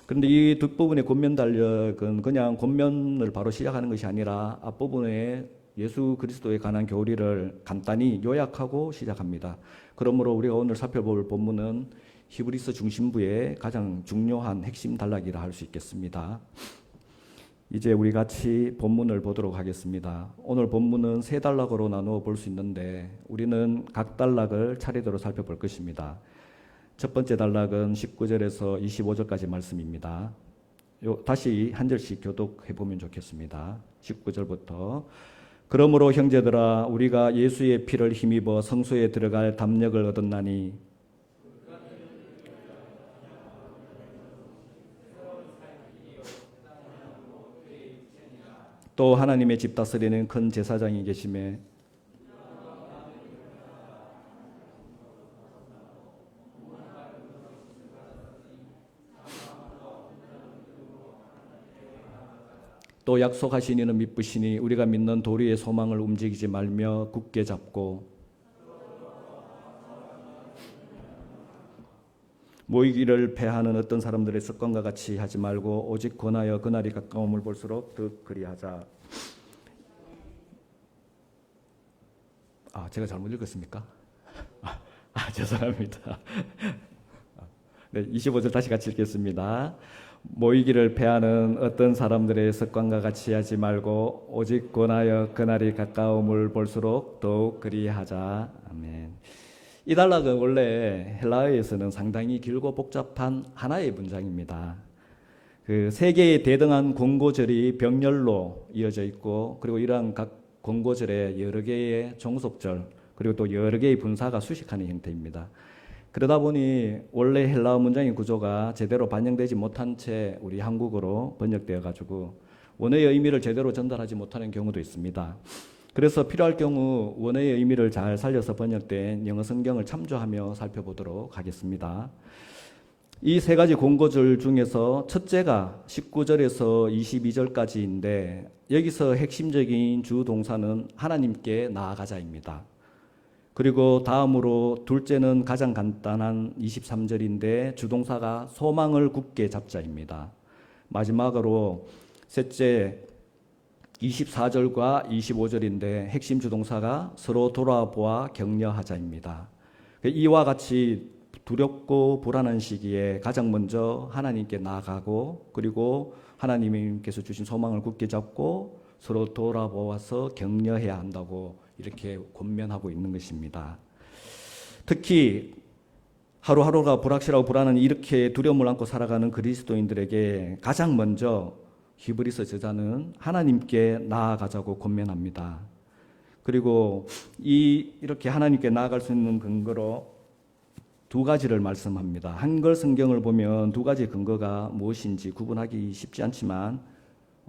S2: 그런데 이 뒷부분의 권면 단락은 그냥 권면을 바로 시작하는 것이 아니라 앞부분에 예수 그리스도에 관한 교리를 간단히 요약하고 시작합니다. 그러므로 우리가 오늘 살펴볼 본문은 히브리서 중심부의 가장 중요한 핵심 단락이라 할 수 있겠습니다. 이제 우리 같이 본문을 보도록 하겠습니다. 오늘 본문은 세 단락으로 나누어 볼 수 있는데 우리는 각 단락을 차례대로 살펴볼 것입니다. 첫 번째 단락은 19절에서 25절까지 말씀입니다. 다시 한 절씩 교독해 보면 좋겠습니다. 19절부터 그러므로 형제들아 우리가 예수의 피를 힘입어 성소에 들어갈 담력을 얻었나니 또 하나님의 집 다스리는 큰 제사장이 계심에 또 약속하신 이는 믿으시니 우리가 믿는 도리의 소망을 움직이지 말며 굳게 잡고 모이기를 패하는 어떤 사람들의 습관과 같이 하지 말고 오직 권하여 그날이 가까움을 볼수록 더 그리하자. 제가 잘못 읽었습니까? 죄송합니다. 네, 25절 다시 같이 읽겠습니다. 모이기를 패하는 어떤 사람들의 습관과 같이 하지 말고 오직 권하여 그날이 가까움을 볼수록 더욱 그리하자. 아멘. 이 단락은 원래 헬라어에서는 상당히 길고 복잡한 하나의 문장입니다. 그 세 개의 대등한 권고절이 병렬로 이어져 있고, 그리고 이러한 각 권고절에 여러 개의 종속절, 그리고 또 여러 개의 분사가 수식하는 형태입니다. 그러다 보니 원래 헬라어 문장의 구조가 제대로 반영되지 못한 채 우리 한국어로 번역되어 가지고 원어의 의미를 제대로 전달하지 못하는 경우도 있습니다. 그래서 필요할 경우 원어의 의미를 잘 살려서 번역된 영어 성경을 참조하며 살펴보도록 하겠습니다. 이 세 가지 권고절 중에서 첫째가 19절에서 22절까지인데, 여기서 핵심적인 주 동사는 하나님께 나아가자입니다. 그리고 다음으로 둘째는 가장 간단한 23절인데 주동사가 소망을 굳게 잡자입니다. 마지막으로 셋째 24절과 25절인데 핵심 주동사가 서로 돌아보아 격려하자입니다. 이와 같이 두렵고 불안한 시기에 가장 먼저 하나님께 나아가고, 그리고 하나님께서 주신 소망을 굳게 잡고 서로 돌아보아서 격려해야 한다고 이렇게 권면하고 있는 것입니다. 특히 하루하루가 불확실하고 불안한 이렇게 두려움을 안고 살아가는 그리스도인들에게 가장 먼저 히브리서 저자는 하나님께 나아가자고 권면합니다. 그리고 이렇게 하나님께 나아갈 수 있는 근거로 두 가지를 말씀합니다. 한글 성경을 보면 두 가지 근거가 무엇인지 구분하기 쉽지 않지만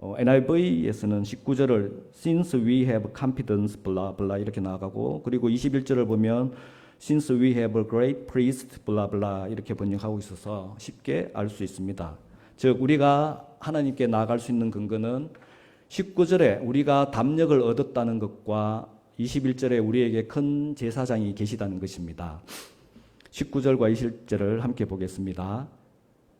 S2: NIV에서는 19절을 Since we have confidence blah blah 이렇게 나가고, 그리고 21절을 보면 Since we have a great priest blah blah 이렇게 번역하고 있어서 쉽게 알 수 있습니다. 즉 우리가 하나님께 나아갈 수 있는 근거는 19절에 우리가 담력을 얻었다는 것과 21절에 우리에게 큰 제사장이 계시다는 것입니다. 19절과 20절을 함께 보겠습니다.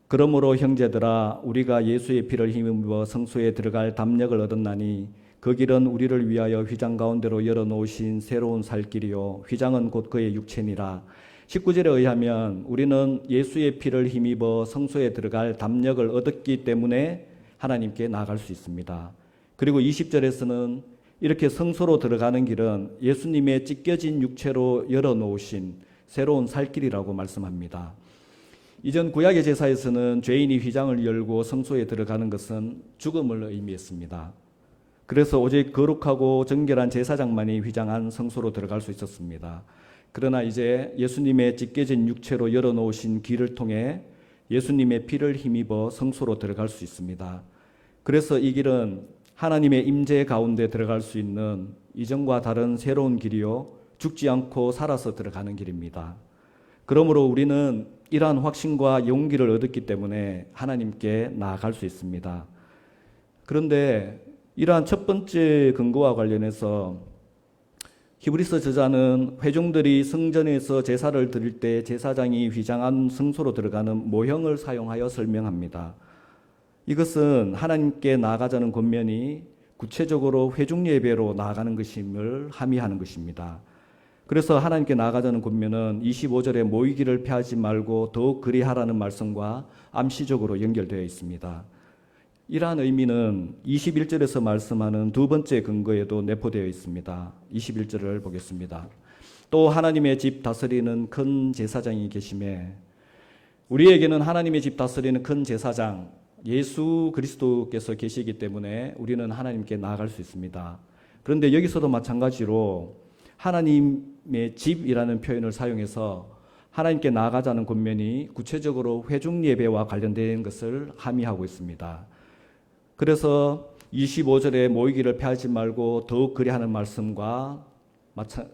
S2: 그러므로 형제들아 우리가 예수의 피를 힘입어 성소에 들어갈 담력을 얻었나니 그 길은 우리를 위하여 휘장 가운데로 열어놓으신 새로운 살 길이요 휘장은 곧 그의 육체니라. 19절에 의하면 우리는 예수의 피를 힘입어 성소에 들어갈 담력을 얻었기 때문에 하나님께 나아갈 수 있습니다. 그리고 20절에서는 이렇게 성소로 들어가는 길은 예수님의 찢겨진 육체로 열어놓으신 새로운 살길이라고 말씀합니다. 이전 구약의 제사에서는 죄인이 휘장을 열고 성소에 들어가는 것은 죽음을 의미했습니다. 그래서 오직 거룩하고 정결한 제사장만이 휘장한 성소로 들어갈 수 있었습니다. 그러나 이제 예수님의 찢겨진 육체로 열어놓으신 길을 통해 예수님의 피를 힘입어 성소로 들어갈 수 있습니다. 그래서 이 길은 하나님의 임재 가운데 들어갈 수 있는 이전과 다른 새로운 길이요 죽지 않고 살아서 들어가는 길입니다. 그러므로 우리는 이러한 확신과 용기를 얻었기 때문에 하나님께 나아갈 수 있습니다. 그런데 이러한 첫 번째 근거와 관련해서 히브리서 저자는 회중들이 성전에서 제사를 드릴 때 제사장이 휘장한 성소로 들어가는 모형을 사용하여 설명합니다. 이것은 하나님께 나아가자는 권면이 구체적으로 회중 예배로 나아가는 것임을 함의하는 것입니다. 그래서 하나님께 나아가자는 권면은 25절에 모이기를 피하지 말고 더욱 그리하라는 말씀과 암시적으로 연결되어 있습니다. 이러한 의미는 21절에서 말씀하는 두 번째 근거에도 내포되어 있습니다. 21절을 보겠습니다. 또 하나님의 집 다스리는 큰 제사장이 계시매, 우리에게는 하나님의 집 다스리는 큰 제사장 예수 그리스도께서 계시기 때문에 우리는 하나님께 나아갈 수 있습니다. 그런데 여기서도 마찬가지로 하나님의 집이라는 표현을 사용해서 하나님께 나아가자는 권면이 구체적으로 회중 예배와 관련된 것을 함의하고 있습니다. 그래서 25절에 모이기를 피하지 말고 더욱 그리하는 말씀과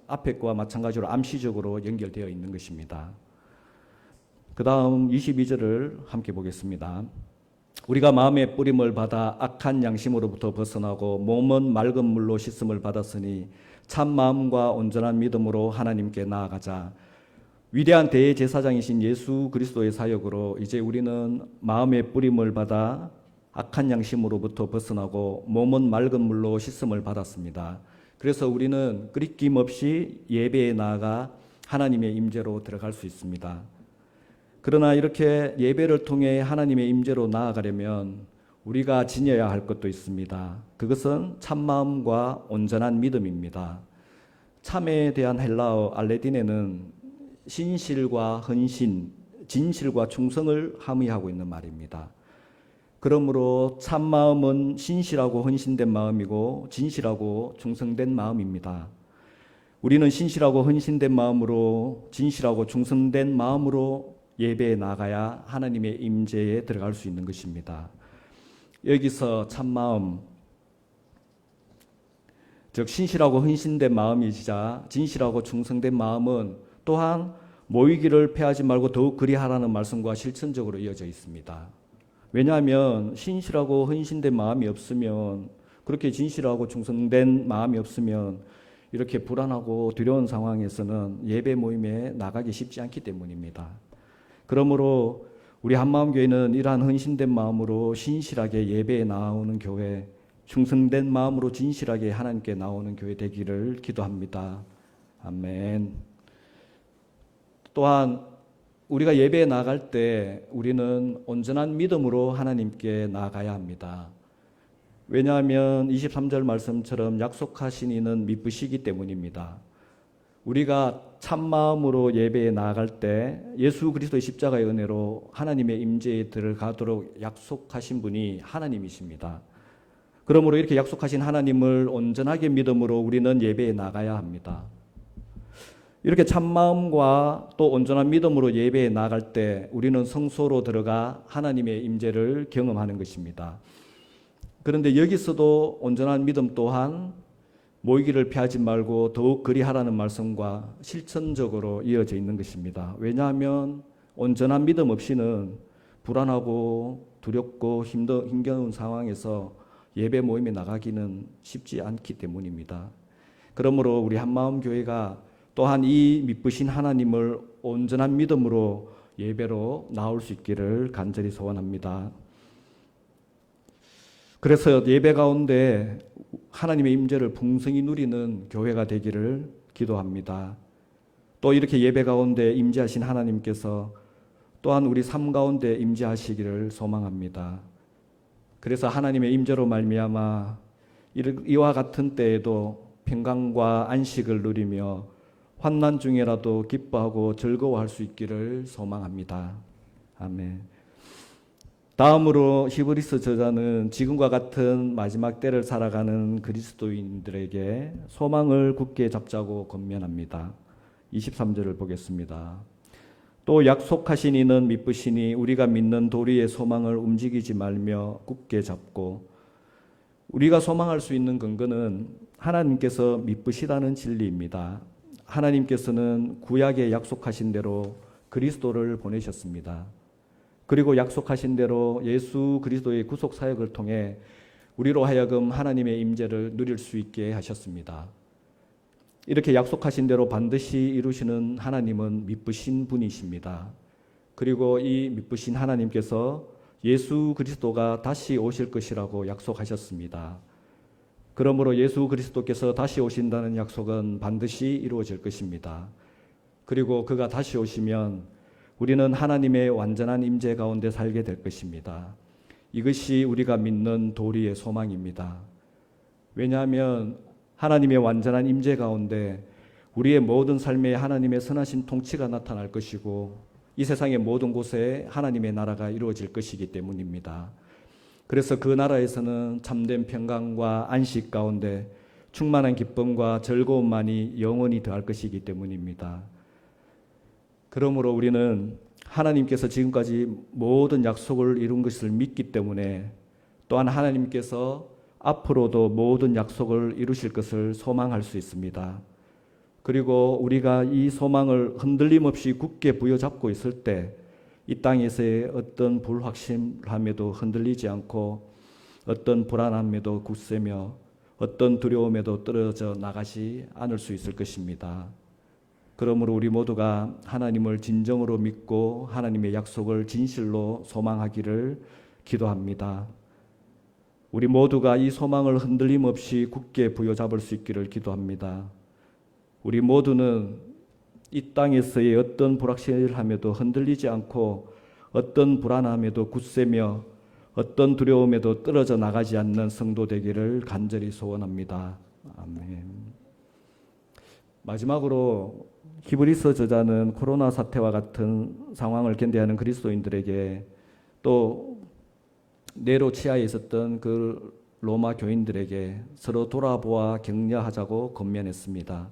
S2: 앞에 거와 마찬가지로 암시적으로 연결되어 있는 것입니다. 그 다음 22절을 함께 보겠습니다. 우리가 마음의 뿌림을 받아 악한 양심으로부터 벗어나고 몸은 맑은 물로 씻음을 받았으니 참 마음과 온전한 믿음으로 하나님께 나아가자. 위대한 대제사장이신 예수 그리스도의 사역으로 이제 우리는 마음의 뿌림을 받아 악한 양심으로부터 벗어나고 몸은 맑은 물로 씻음을 받았습니다. 그래서 우리는 끄리낌 없이 예배에 나아가 하나님의 임재로 들어갈 수 있습니다. 그러나 이렇게 예배를 통해 하나님의 임재로 나아가려면 우리가 지녀야 할 것도 있습니다. 그것은 참마음과 온전한 믿음입니다. 참에 대한 헬라어 알레디네는 신실과 헌신, 진실과 충성을 함의하고 있는 말입니다. 그러므로 참 마음은 신실하고 헌신된 마음이고 진실하고 충성된 마음입니다. 우리는 신실하고 헌신된 마음으로 진실하고 충성된 마음으로 예배에 나가야 하나님의 임재에 들어갈 수 있는 것입니다. 여기서 참 마음, 즉 신실하고 헌신된 마음이자 진실하고 충성된 마음은 또한 모이기를 패하지 말고 더욱 그리하라는 말씀과 실천적으로 이어져 있습니다. 왜냐하면 신실하고 헌신된 마음이 없으면, 그렇게 진실하고 충성된 마음이 없으면 이렇게 불안하고 두려운 상황에서는 예배 모임에 나가기 쉽지 않기 때문입니다. 그러므로 우리 한마음교회는 이러한 헌신된 마음으로 신실하게 예배에 나오는 교회, 충성된 마음으로 진실하게 하나님께 나오는 교회 되기를 기도합니다. 아멘. 또한 우리가 예배에 나갈 때 우리는 온전한 믿음으로 하나님께 나가야 합니다. 왜냐하면 23절 말씀처럼 약속하신 이는 미쁘시기 때문입니다. 우리가 참마음으로 예배에 나아갈 때 예수 그리스도의 십자가의 은혜로 하나님의 임재에 들어가도록 약속하신 분이 하나님이십니다. 그러므로 이렇게 약속하신 하나님을 온전하게 믿음으로 우리는 예배에 나가야 합니다. 이렇게 참마음과 또 온전한 믿음으로 예배에 나갈 때 우리는 성소로 들어가 하나님의 임재를 경험하는 것입니다. 그런데 여기서도 온전한 믿음 또한 모이기를 피하지 말고 더욱 그리하라는 말씀과 실천적으로 이어져 있는 것입니다. 왜냐하면 온전한 믿음 없이는 불안하고 두렵고 힘겨운 상황에서 예배 모임에 나가기는 쉽지 않기 때문입니다. 그러므로 우리 한마음교회가 또한 이 미쁘신 하나님을 온전한 믿음으로 예배로 나올 수 있기를 간절히 소원합니다. 그래서 예배 가운데 하나님의 임재를 풍성히 누리는 교회가 되기를 기도합니다. 또 이렇게 예배 가운데 임재하신 하나님께서 또한 우리 삶 가운데 임재하시기를 소망합니다. 그래서 하나님의 임재로 말미암아 이와 같은 때에도 평강과 안식을 누리며 환난 중에라도 기뻐하고 즐거워할 수 있기를 소망합니다. 아멘. 다음으로 히브리서 저자는 지금과 같은 마지막 때를 살아가는 그리스도인들에게 소망을 굳게 잡자고 권면합니다. 23절을 보겠습니다. 또 약속하신 이는 미쁘시니 우리가 믿는 도리의 소망을 움직이지 말며 굳게 잡고, 우리가 소망할 수 있는 근거는 하나님께서 미쁘시다는 진리입니다. 하나님께서는 구약에 약속하신 대로 그리스도를 보내셨습니다. 그리고 약속하신 대로 예수 그리스도의 구속 사역을 통해 우리로 하여금 하나님의 임재를 누릴 수 있게 하셨습니다. 이렇게 약속하신 대로 반드시 이루시는 하나님은 미쁘신 분이십니다. 그리고 이 미쁘신 하나님께서 예수 그리스도가 다시 오실 것이라고 약속하셨습니다. 그러므로 예수 그리스도께서 다시 오신다는 약속은 반드시 이루어질 것입니다. 그리고 그가 다시 오시면 우리는 하나님의 완전한 임재 가운데 살게 될 것입니다. 이것이 우리가 믿는 도리의 소망입니다. 왜냐하면 하나님의 완전한 임재 가운데 우리의 모든 삶에 하나님의 선하신 통치가 나타날 것이고 이 세상의 모든 곳에 하나님의 나라가 이루어질 것이기 때문입니다. 그래서 그 나라에서는 참된 평강과 안식 가운데 충만한 기쁨과 즐거움만이 영원히 더할 것이기 때문입니다. 그러므로 우리는 하나님께서 지금까지 모든 약속을 이룬 것을 믿기 때문에 또한 하나님께서 앞으로도 모든 약속을 이루실 것을 소망할 수 있습니다. 그리고 우리가 이 소망을 흔들림 없이 굳게 부여잡고 있을 때 이 땅에서의 어떤 불확실함에도 흔들리지 않고 어떤 불안함에도 굳세며 어떤 두려움에도 떨어져 나가지 않을 수 있을 것입니다. 그러므로 우리 모두가 하나님을 진정으로 믿고 하나님의 약속을 진실로 소망하기를 기도합니다. 우리 모두가 이 소망을 흔들림 없이 굳게 부여잡을 수 있기를 기도합니다. 우리 모두는 이 땅에서의 어떤 불확실함에도 흔들리지 않고 어떤 불안함에도 굳세며 어떤 두려움에도 떨어져 나가지 않는 성도 되기를 간절히 소원합니다. 아멘. 마지막으로 히브리서 저자는 코로나 사태와 같은 상황을 견뎌하는 그리스도인들에게 또 네로 치하에 있었던 그 로마 교인들에게 서로 돌아보아 격려하자고 권면했습니다.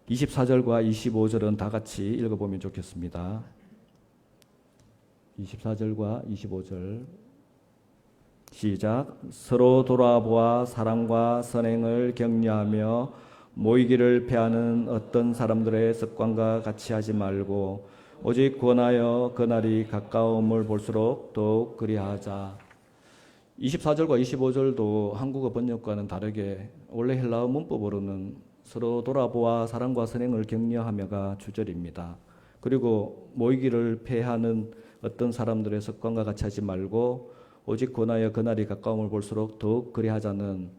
S2: 24절과 25절은 다 같이 읽어보면 좋겠습니다. 24절과 25절 시작. 서로 돌아보아 사랑과 선행을 격려하며 모이기를 패하는 어떤 사람들의 습관과 같이 하지 말고 오직 권하여 그날이 가까움을 볼수록 더욱 그리하자. 24절과 25절도 한국어 번역과는 다르게 원래 헬라어 문법으로는 서로 돌아보아 사랑과 선행을 격려하며가 주절입니다. 그리고 모이기를 패하는 어떤 사람들의 습관과 같이 하지 말고 오직 권하여 그날이 가까움을 볼수록 더욱 그리하자는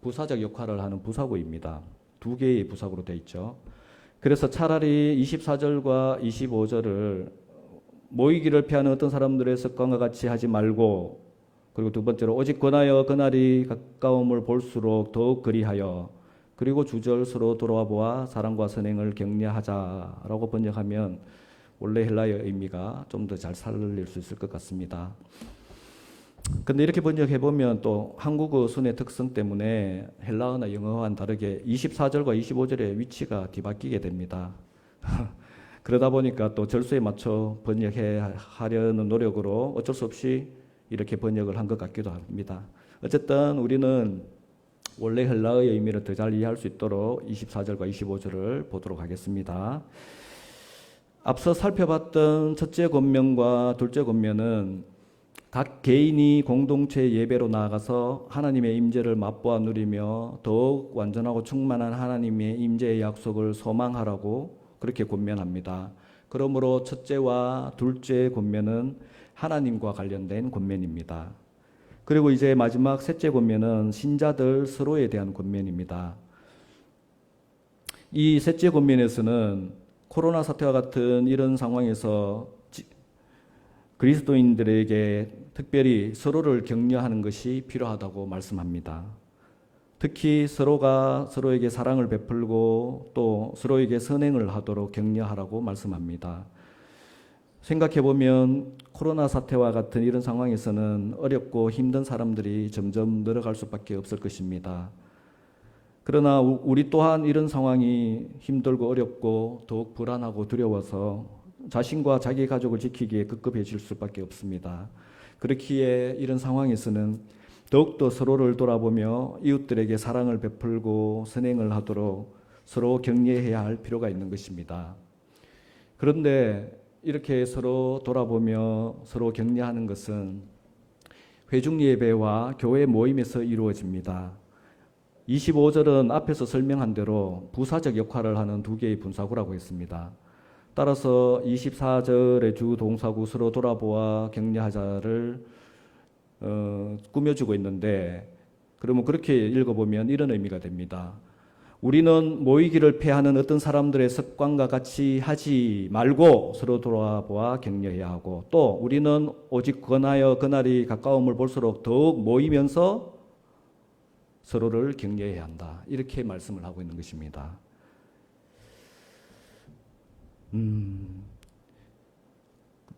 S2: 부사적 역할을 하는 부사구입니다. 두 개의 부사구로 되어 있죠. 그래서 차라리 24절과 25절을 모이기를 피하는 어떤 사람들의 습관과 같이 하지 말고, 그리고 두 번째로 오직 권하여 그날이 가까움을 볼수록 더욱 그리하여, 그리고 주절 서로 돌아와 보아 사랑과 선행을 격려하자라고 번역하면 원래 헬라어의 의미가 좀 더 잘 살릴 수 있을 것 같습니다. 근데 이렇게 번역해보면 또 한국어 순의 특성 때문에 헬라어나 영어와는 다르게 24절과 25절의 위치가 뒤바뀌게 됩니다. 그러다 보니까 또 절수에 맞춰 번역하려는 노력으로 어쩔 수 없이 이렇게 번역을 한 것 같기도 합니다. 어쨌든 우리는 원래 헬라어의 의미를 더 잘 이해할 수 있도록 24절과 25절을 보도록 하겠습니다. 앞서 살펴봤던 첫째 권면과 둘째 권면은 각 개인이 공동체 예배로 나아가서 하나님의 임재를 맛보아 누리며 더욱 완전하고 충만한 하나님의 임재의 약속을 소망하라고 그렇게 권면합니다. 그러므로 첫째와 둘째 권면은 하나님과 관련된 권면입니다. 그리고 이제 마지막 셋째 권면은 신자들 서로에 대한 권면입니다. 이 셋째 권면에서는 코로나 사태와 같은 이런 상황에서 그리스도인들에게 특별히 서로를 격려하는 것이 필요하다고 말씀합니다. 특히 서로가 서로에게 사랑을 베풀고 또 서로에게 선행을 하도록 격려하라고 말씀합니다. 생각해보면 코로나 사태와 같은 이런 상황에서는 어렵고 힘든 사람들이 점점 늘어갈 수밖에 없을 것입니다. 그러나 우리 또한 이런 상황이 힘들고 어렵고 더욱 불안하고 두려워서 자신과 자기 가족을 지키기에 급급해질 수밖에 없습니다. 그렇기에 이런 상황에서는 더욱더 서로를 돌아보며 이웃들에게 사랑을 베풀고 선행을 하도록 서로 격려해야 할 필요가 있는 것입니다. 그런데 이렇게 서로 돌아보며 서로 격려하는 것은 회중 예배와 교회 모임에서 이루어집니다. 25절은 앞에서 설명한 대로 부사적 역할을 하는 두 개의 분사구라고 했습니다. 따라서 24절의 주 동사구 서로 돌아보아 격려하자를 꾸며주고 있는데, 그러면 그렇게 읽어보면 이런 의미가 됩니다. 우리는 모이기를 패하는 어떤 사람들의 습관과 같이 하지 말고 서로 돌아보아 격려해야 하고, 또 우리는 오직 권하여 그날이 가까움을 볼수록 더욱 모이면서 서로를 격려해야 한다. 이렇게 말씀을 하고 있는 것입니다.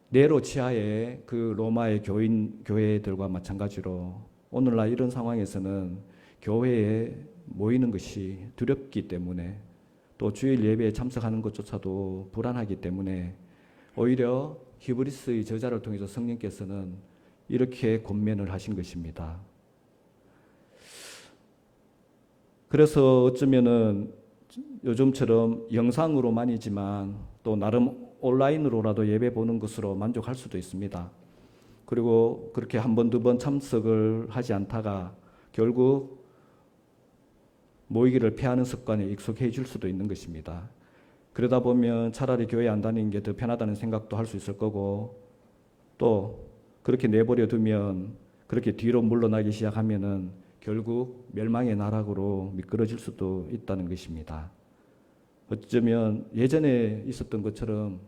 S2: 네로 치하의 그 로마의 교회들과 마찬가지로 오늘날 이런 상황에서는 교회에 모이는 것이 두렵기 때문에 또 주일 예배에 참석하는 것조차도 불안하기 때문에 오히려 히브리스의 저자를 통해서 성령께서는 이렇게 권면을 하신 것입니다. 그래서 어쩌면은 요즘처럼 영상으로만이지만 또 나름 온라인으로라도 예배 보는 것으로 만족할 수도 있습니다. 그리고 그렇게 한 번, 두 번 참석을 하지 않다가 결국 모이기를 피하는 습관에 익숙해질 수도 있는 것입니다. 그러다 보면 차라리 교회 안 다니는 게 더 편하다는 생각도 할 수 있을 거고, 또 그렇게 내버려 두면 그렇게 뒤로 물러나기 시작하면은 결국 멸망의 나락으로 미끄러질 수도 있다는 것입니다. 어쩌면 예전에 있었던 것처럼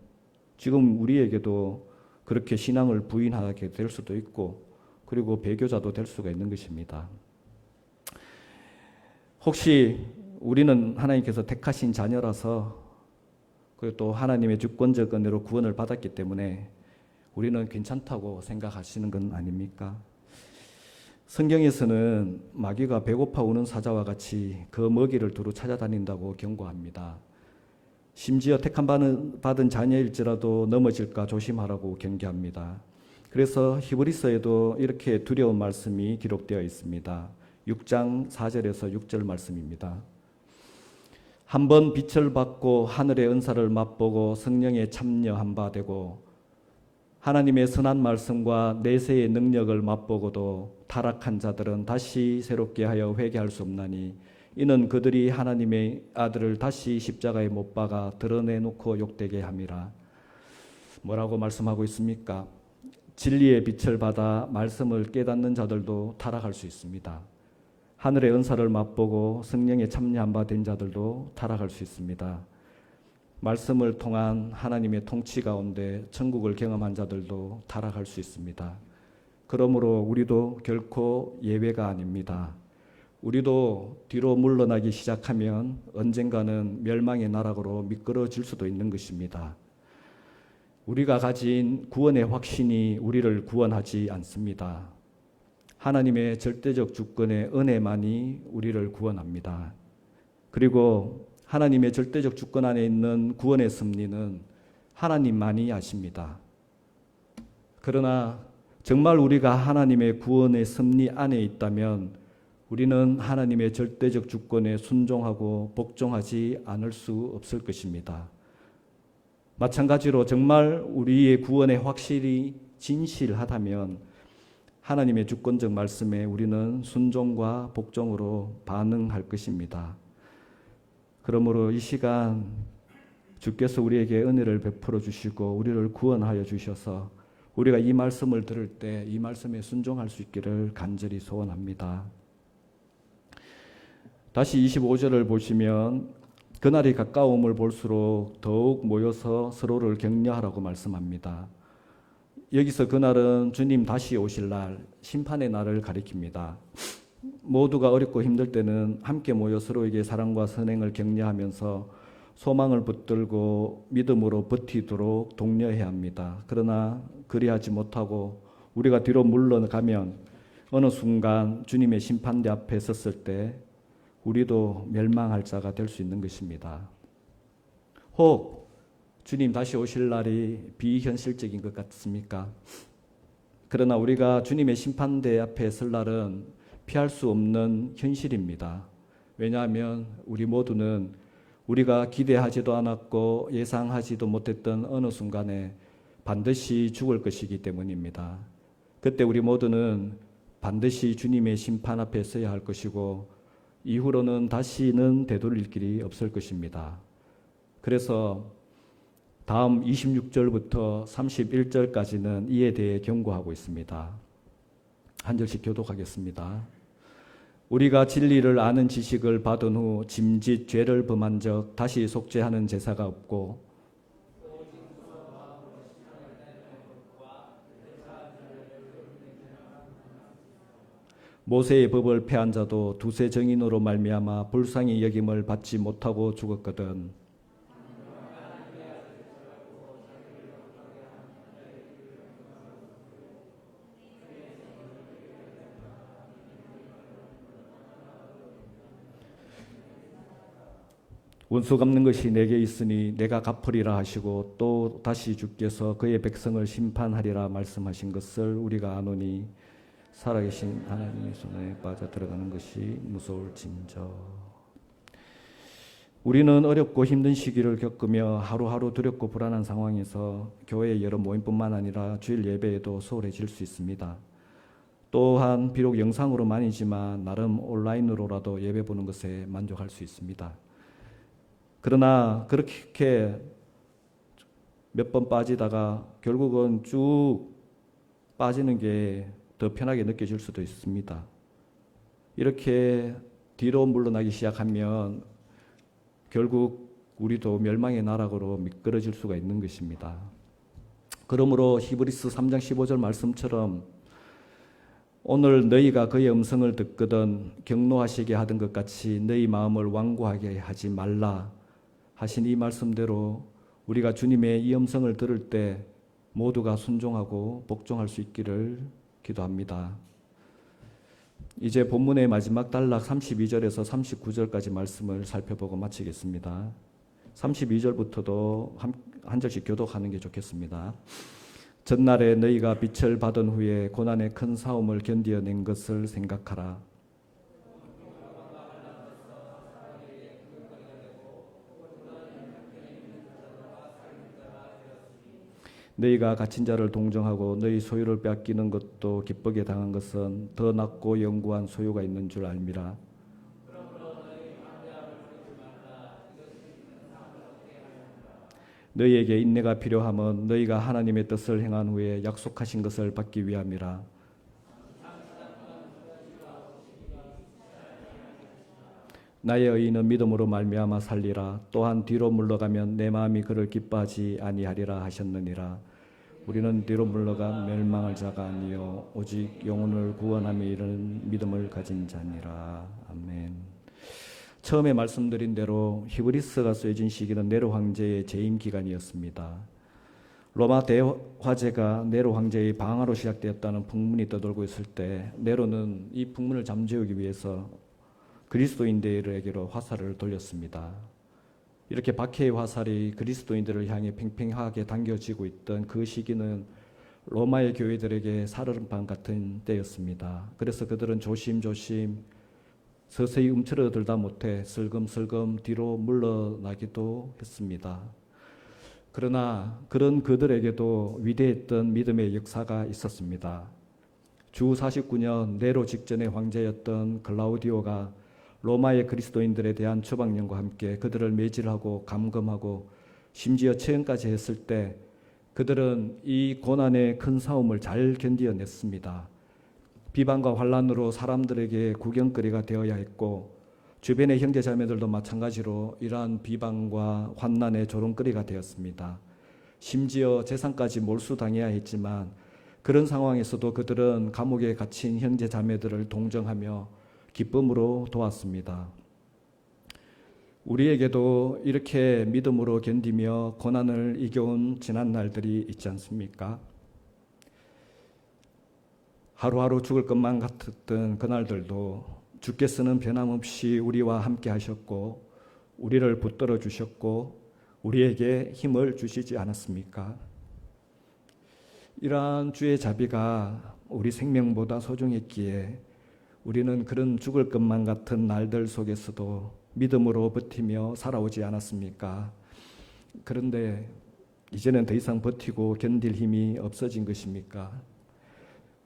S2: 지금 우리에게도 그렇게 신앙을 부인하게 될 수도 있고, 그리고 배교자도 될 수가 있는 것입니다. 혹시 우리는 하나님께서 택하신 자녀라서, 그리고 또 하나님의 주권적 은혜로 구원을 받았기 때문에 우리는 괜찮다고 생각하시는 건 아닙니까? 성경에서는 마귀가 배고파 우는 사자와 같이 그 먹이를 두루 찾아다닌다고 경고합니다. 심지어 택함 받은 자녀일지라도 넘어질까 조심하라고 경계합니다. 그래서 히브리서에도 이렇게 두려운 말씀이 기록되어 있습니다. 6장 4절에서 6절 말씀입니다. 한번 빛을 받고 하늘의 은사를 맛보고 성령에 참여한 바 되고 하나님의 선한 말씀과 내세의 능력을 맛보고도 타락한 자들은 다시 새롭게 하여 회개할 수 없나니 이는 그들이 하나님의 아들을 다시 십자가에 못 박아 드러내놓고 욕되게 함이라. 뭐라고 말씀하고 있습니까? 진리의 빛을 받아 말씀을 깨닫는 자들도 타락할 수 있습니다. 하늘의 은사를 맛보고 성령에 참여한 바 된 자들도 타락할 수 있습니다. 말씀을 통한 하나님의 통치 가운데 천국을 경험한 자들도 타락할 수 있습니다. 그러므로 우리도 결코 예외가 아닙니다. 우리도 뒤로 물러나기 시작하면 언젠가는 멸망의 나락으로 미끄러질 수도 있는 것입니다. 우리가 가진 구원의 확신이 우리를 구원하지 않습니다. 하나님의 절대적 주권의 은혜만이 우리를 구원합니다. 그리고 하나님의 절대적 주권 안에 있는 구원의 섭리는 하나님만이 아십니다. 그러나 정말 우리가 하나님의 구원의 섭리 안에 있다면 우리는 하나님의 절대적 주권에 순종하고 복종하지 않을 수 없을 것입니다. 마찬가지로 정말 우리의 구원의 확실히 진실하다면 하나님의 주권적 말씀에 우리는 순종과 복종으로 반응할 것입니다. 그러므로 이 시간 주께서 우리에게 은혜를 베풀어 주시고 우리를 구원하여 주셔서 우리가 이 말씀을 들을 때 이 말씀에 순종할 수 있기를 간절히 소원합니다. 다시 25절을 보시면 그날이 가까움을 볼수록 더욱 모여서 서로를 격려하라고 말씀합니다. 여기서 그날은 주님 다시 오실 날, 심판의 날을 가리킵니다. 모두가 어렵고 힘들 때는 함께 모여 서로에게 사랑과 선행을 격려하면서 소망을 붙들고 믿음으로 버티도록 독려해야 합니다. 그러나 그리하지 못하고 우리가 뒤로 물러가면 어느 순간 주님의 심판대 앞에 섰을 때 우리도 멸망할 자가 될 수 있는 것입니다. 혹 주님 다시 오실 날이 비현실적인 것 같습니까? 그러나 우리가 주님의 심판대 앞에 설 날은 피할 수 없는 현실입니다. 왜냐하면 우리 모두는 우리가 기대하지도 않았고 예상하지도 못했던 어느 순간에 반드시 죽을 것이기 때문입니다. 그때 우리 모두는 반드시 주님의 심판 앞에 서야 할 것이고 이후로는 다시는 되돌릴 길이 없을 것입니다. 그래서 다음 26절부터 31절까지는 이에 대해 경고하고 있습니다. 한 절씩 교독하겠습니다. 우리가 진리를 아는 지식을 받은 후 짐짓 죄를 범한 적 다시 속죄하는 제사가 없고 모세의 법을 폐한 자도 두세 정인으로 말미암아 불쌍히 여김을 받지 못하고 죽었거든. 원수 갚는 것이 내게 있으니 내가 갚으리라 하시고 또 다시 주께서 그의 백성을 심판하리라 말씀하신 것을 우리가 아노니 살아계신 하나님의 손에 빠져 들어가는 것이 무서울진저. 우리는 어렵고 힘든 시기를 겪으며 하루하루 두렵고 불안한 상황에서 교회의 여러 모임뿐만 아니라 주일 예배에도 소홀해질 수 있습니다. 또한 비록 영상으로만이지만 나름 온라인으로라도 예배 보는 것에 만족할 수 있습니다. 그러나 그렇게 몇 번 빠지다가 결국은 쭉 빠지는 게 더 편하게 느껴질 수도 있습니다. 이렇게 뒤로 물러나기 시작하면 결국 우리도 멸망의 나락으로 미끄러질 수가 있는 것입니다. 그러므로 히브리서 3장 15절 말씀처럼 오늘 너희가 그의 음성을 듣거든 경노하시게 하던 것 같이 너희 마음을 완고하게 하지 말라 하신 이 말씀대로 우리가 주님의 이 음성을 들을 때 모두가 순종하고 복종할 수 있기를 기도합니다. 이제 본문의 마지막 단락 32절에서 39절까지 말씀을 살펴보고 마치겠습니다. 32절부터도 한 절씩 교독하는 게 좋겠습니다. 전날에 너희가 빛을 받은 후에 고난의 큰 싸움을 견디어낸 것을 생각하라. 너희가 갇힌 자를 동정하고 너희 소유를 빼앗기는 것도 기쁘게 당한 것은 더 낫고 영구한 소유가 있는 줄 알미라. 너희에게 인내가 필요함은 너희가 하나님의 뜻을 행한 후에 약속하신 것을 받기 위함이라. 나의 의인은 믿음으로 말미암아 살리라. 또한 뒤로 물러가면 내 마음이 그를 기뻐하지 아니하리라 하셨느니라. 우리는 뒤로 물러가 멸망할 자가 아니요 오직 영혼을 구원함에 이르는 믿음을 가진 자니라. 아멘. 처음에 말씀드린 대로 히브리스가 쓰여진 시기는 네로 황제의 재임 기간이었습니다. 로마 대화제가 네로 황제의 방화로 시작되었다는 풍문이 떠돌고 있을 때 네로는 이 풍문을 잠재우기 위해서 그리스도인들에게로 화살을 돌렸습니다. 이렇게 박해의 화살이 그리스도인들을 향해 팽팽하게 당겨지고 있던 그 시기는 로마의 교회들에게 살얼음판 같은 때였습니다. 그래서 그들은 조심조심 서서히 움츠러들다 못해 슬금슬금 뒤로 물러나기도 했습니다. 그러나 그런 그들에게도 위대했던 믿음의 역사가 있었습니다. 주 49년 네로 직전의 황제였던 글라우디오가 로마의 그리스도인들에 대한 추방령과 함께 그들을 매질하고 감금하고 심지어 처형까지 했을 때 그들은 이 고난의 큰 싸움을 잘 견디어냈습니다. 비방과 환란으로 사람들에게 구경거리가 되어야 했고 주변의 형제자매들도 마찬가지로 이러한 비방과 환난의 조롱거리가 되었습니다. 심지어 재산까지 몰수당해야 했지만 그런 상황에서도 그들은 감옥에 갇힌 형제자매들을 동정하며 기쁨으로 도왔습니다. 우리에게도 이렇게 믿음으로 견디며 고난을 이겨온 지난 날들이 있지 않습니까? 하루하루 죽을 것만 같았던 그날들도 주께서는 변함없이 우리와 함께 하셨고 우리를 붙들어 주셨고 우리에게 힘을 주시지 않았습니까? 이러한 주의 자비가 우리 생명보다 소중했기에 우리는 그런 죽을 것만 같은 날들 속에서도 믿음으로 버티며 살아오지 않았습니까? 그런데 이제는 더 이상 버티고 견딜 힘이 없어진 것입니까?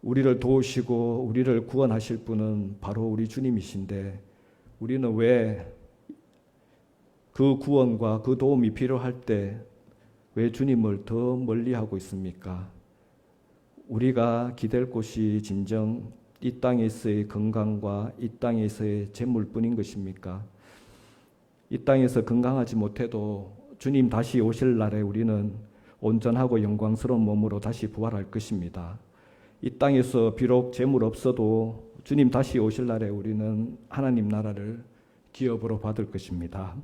S2: 우리를 도우시고 우리를 구원하실 분은 바로 우리 주님이신데 우리는 왜 그 구원과 그 도움이 필요할 때 왜 주님을 더 멀리하고 있습니까? 우리가 기댈 곳이 진정 이 땅에서의 건강과 이 땅에서의 재물뿐인 것입니까? 이 땅에서 건강하지 못해도 주님 다시 오실 날에 우리는 온전하고 영광스러운 몸으로 다시 부활할 것입니다. 이 땅에서 비록 재물 없어도 주님 다시 오실 날에 우리는 하나님 나라를 기업으로 받을 것입니다.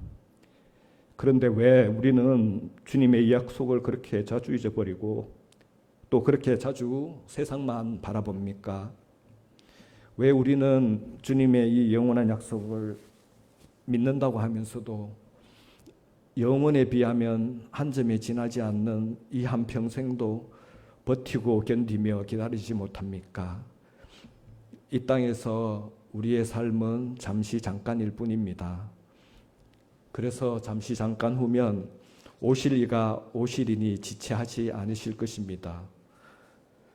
S2: 그런데 왜 우리는 주님의 이 약속을 그렇게 자주 잊어버리고 또 그렇게 자주 세상만 바라봅니까? 왜 우리는 주님의 이 영원한 약속을 믿는다고 하면서도 영원에 비하면 한 점에 지나지 않는 이 한평생도 버티고 견디며 기다리지 못합니까? 이 땅에서 우리의 삶은 잠시 잠깐일 뿐입니다. 그래서 잠시 잠깐 후면 오실 이가 오시리니 지체하지 않으실 것입니다.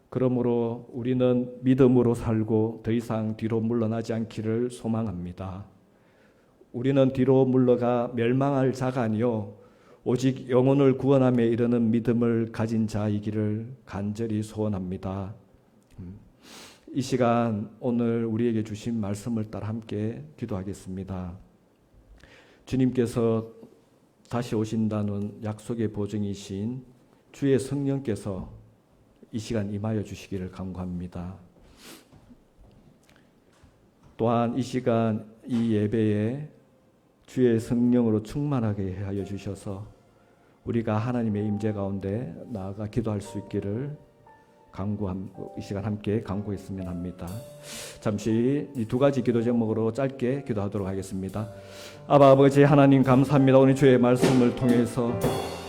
S2: 그러므로 우리는 믿음으로 살고 더 이상 뒤로 물러나지 않기를 소망합니다. 우리는 뒤로 물러가 멸망할 자가 아니요 오직 영혼을 구원함에 이르는 믿음을 가진 자이기를 간절히 소원합니다. 이 시간 오늘 우리에게 주신 말씀을 따라 함께 기도하겠습니다. 주님께서 다시 오신다는 약속의 보증이신 주의 성령께서 이 시간 임하여 주시기를 간구합니다. 또한 이 시간 이 예배에 주의 성령으로 충만하게 하여 주셔서 우리가 하나님의 임재 가운데 나아가 기도할 수 있기를 이 시간 함께 간구했으면 합니다. 잠시 이 두 가지 기도 제목으로 짧게 기도하도록 하겠습니다. 아버지 하나님 감사합니다. 오늘 주의 말씀을 통해서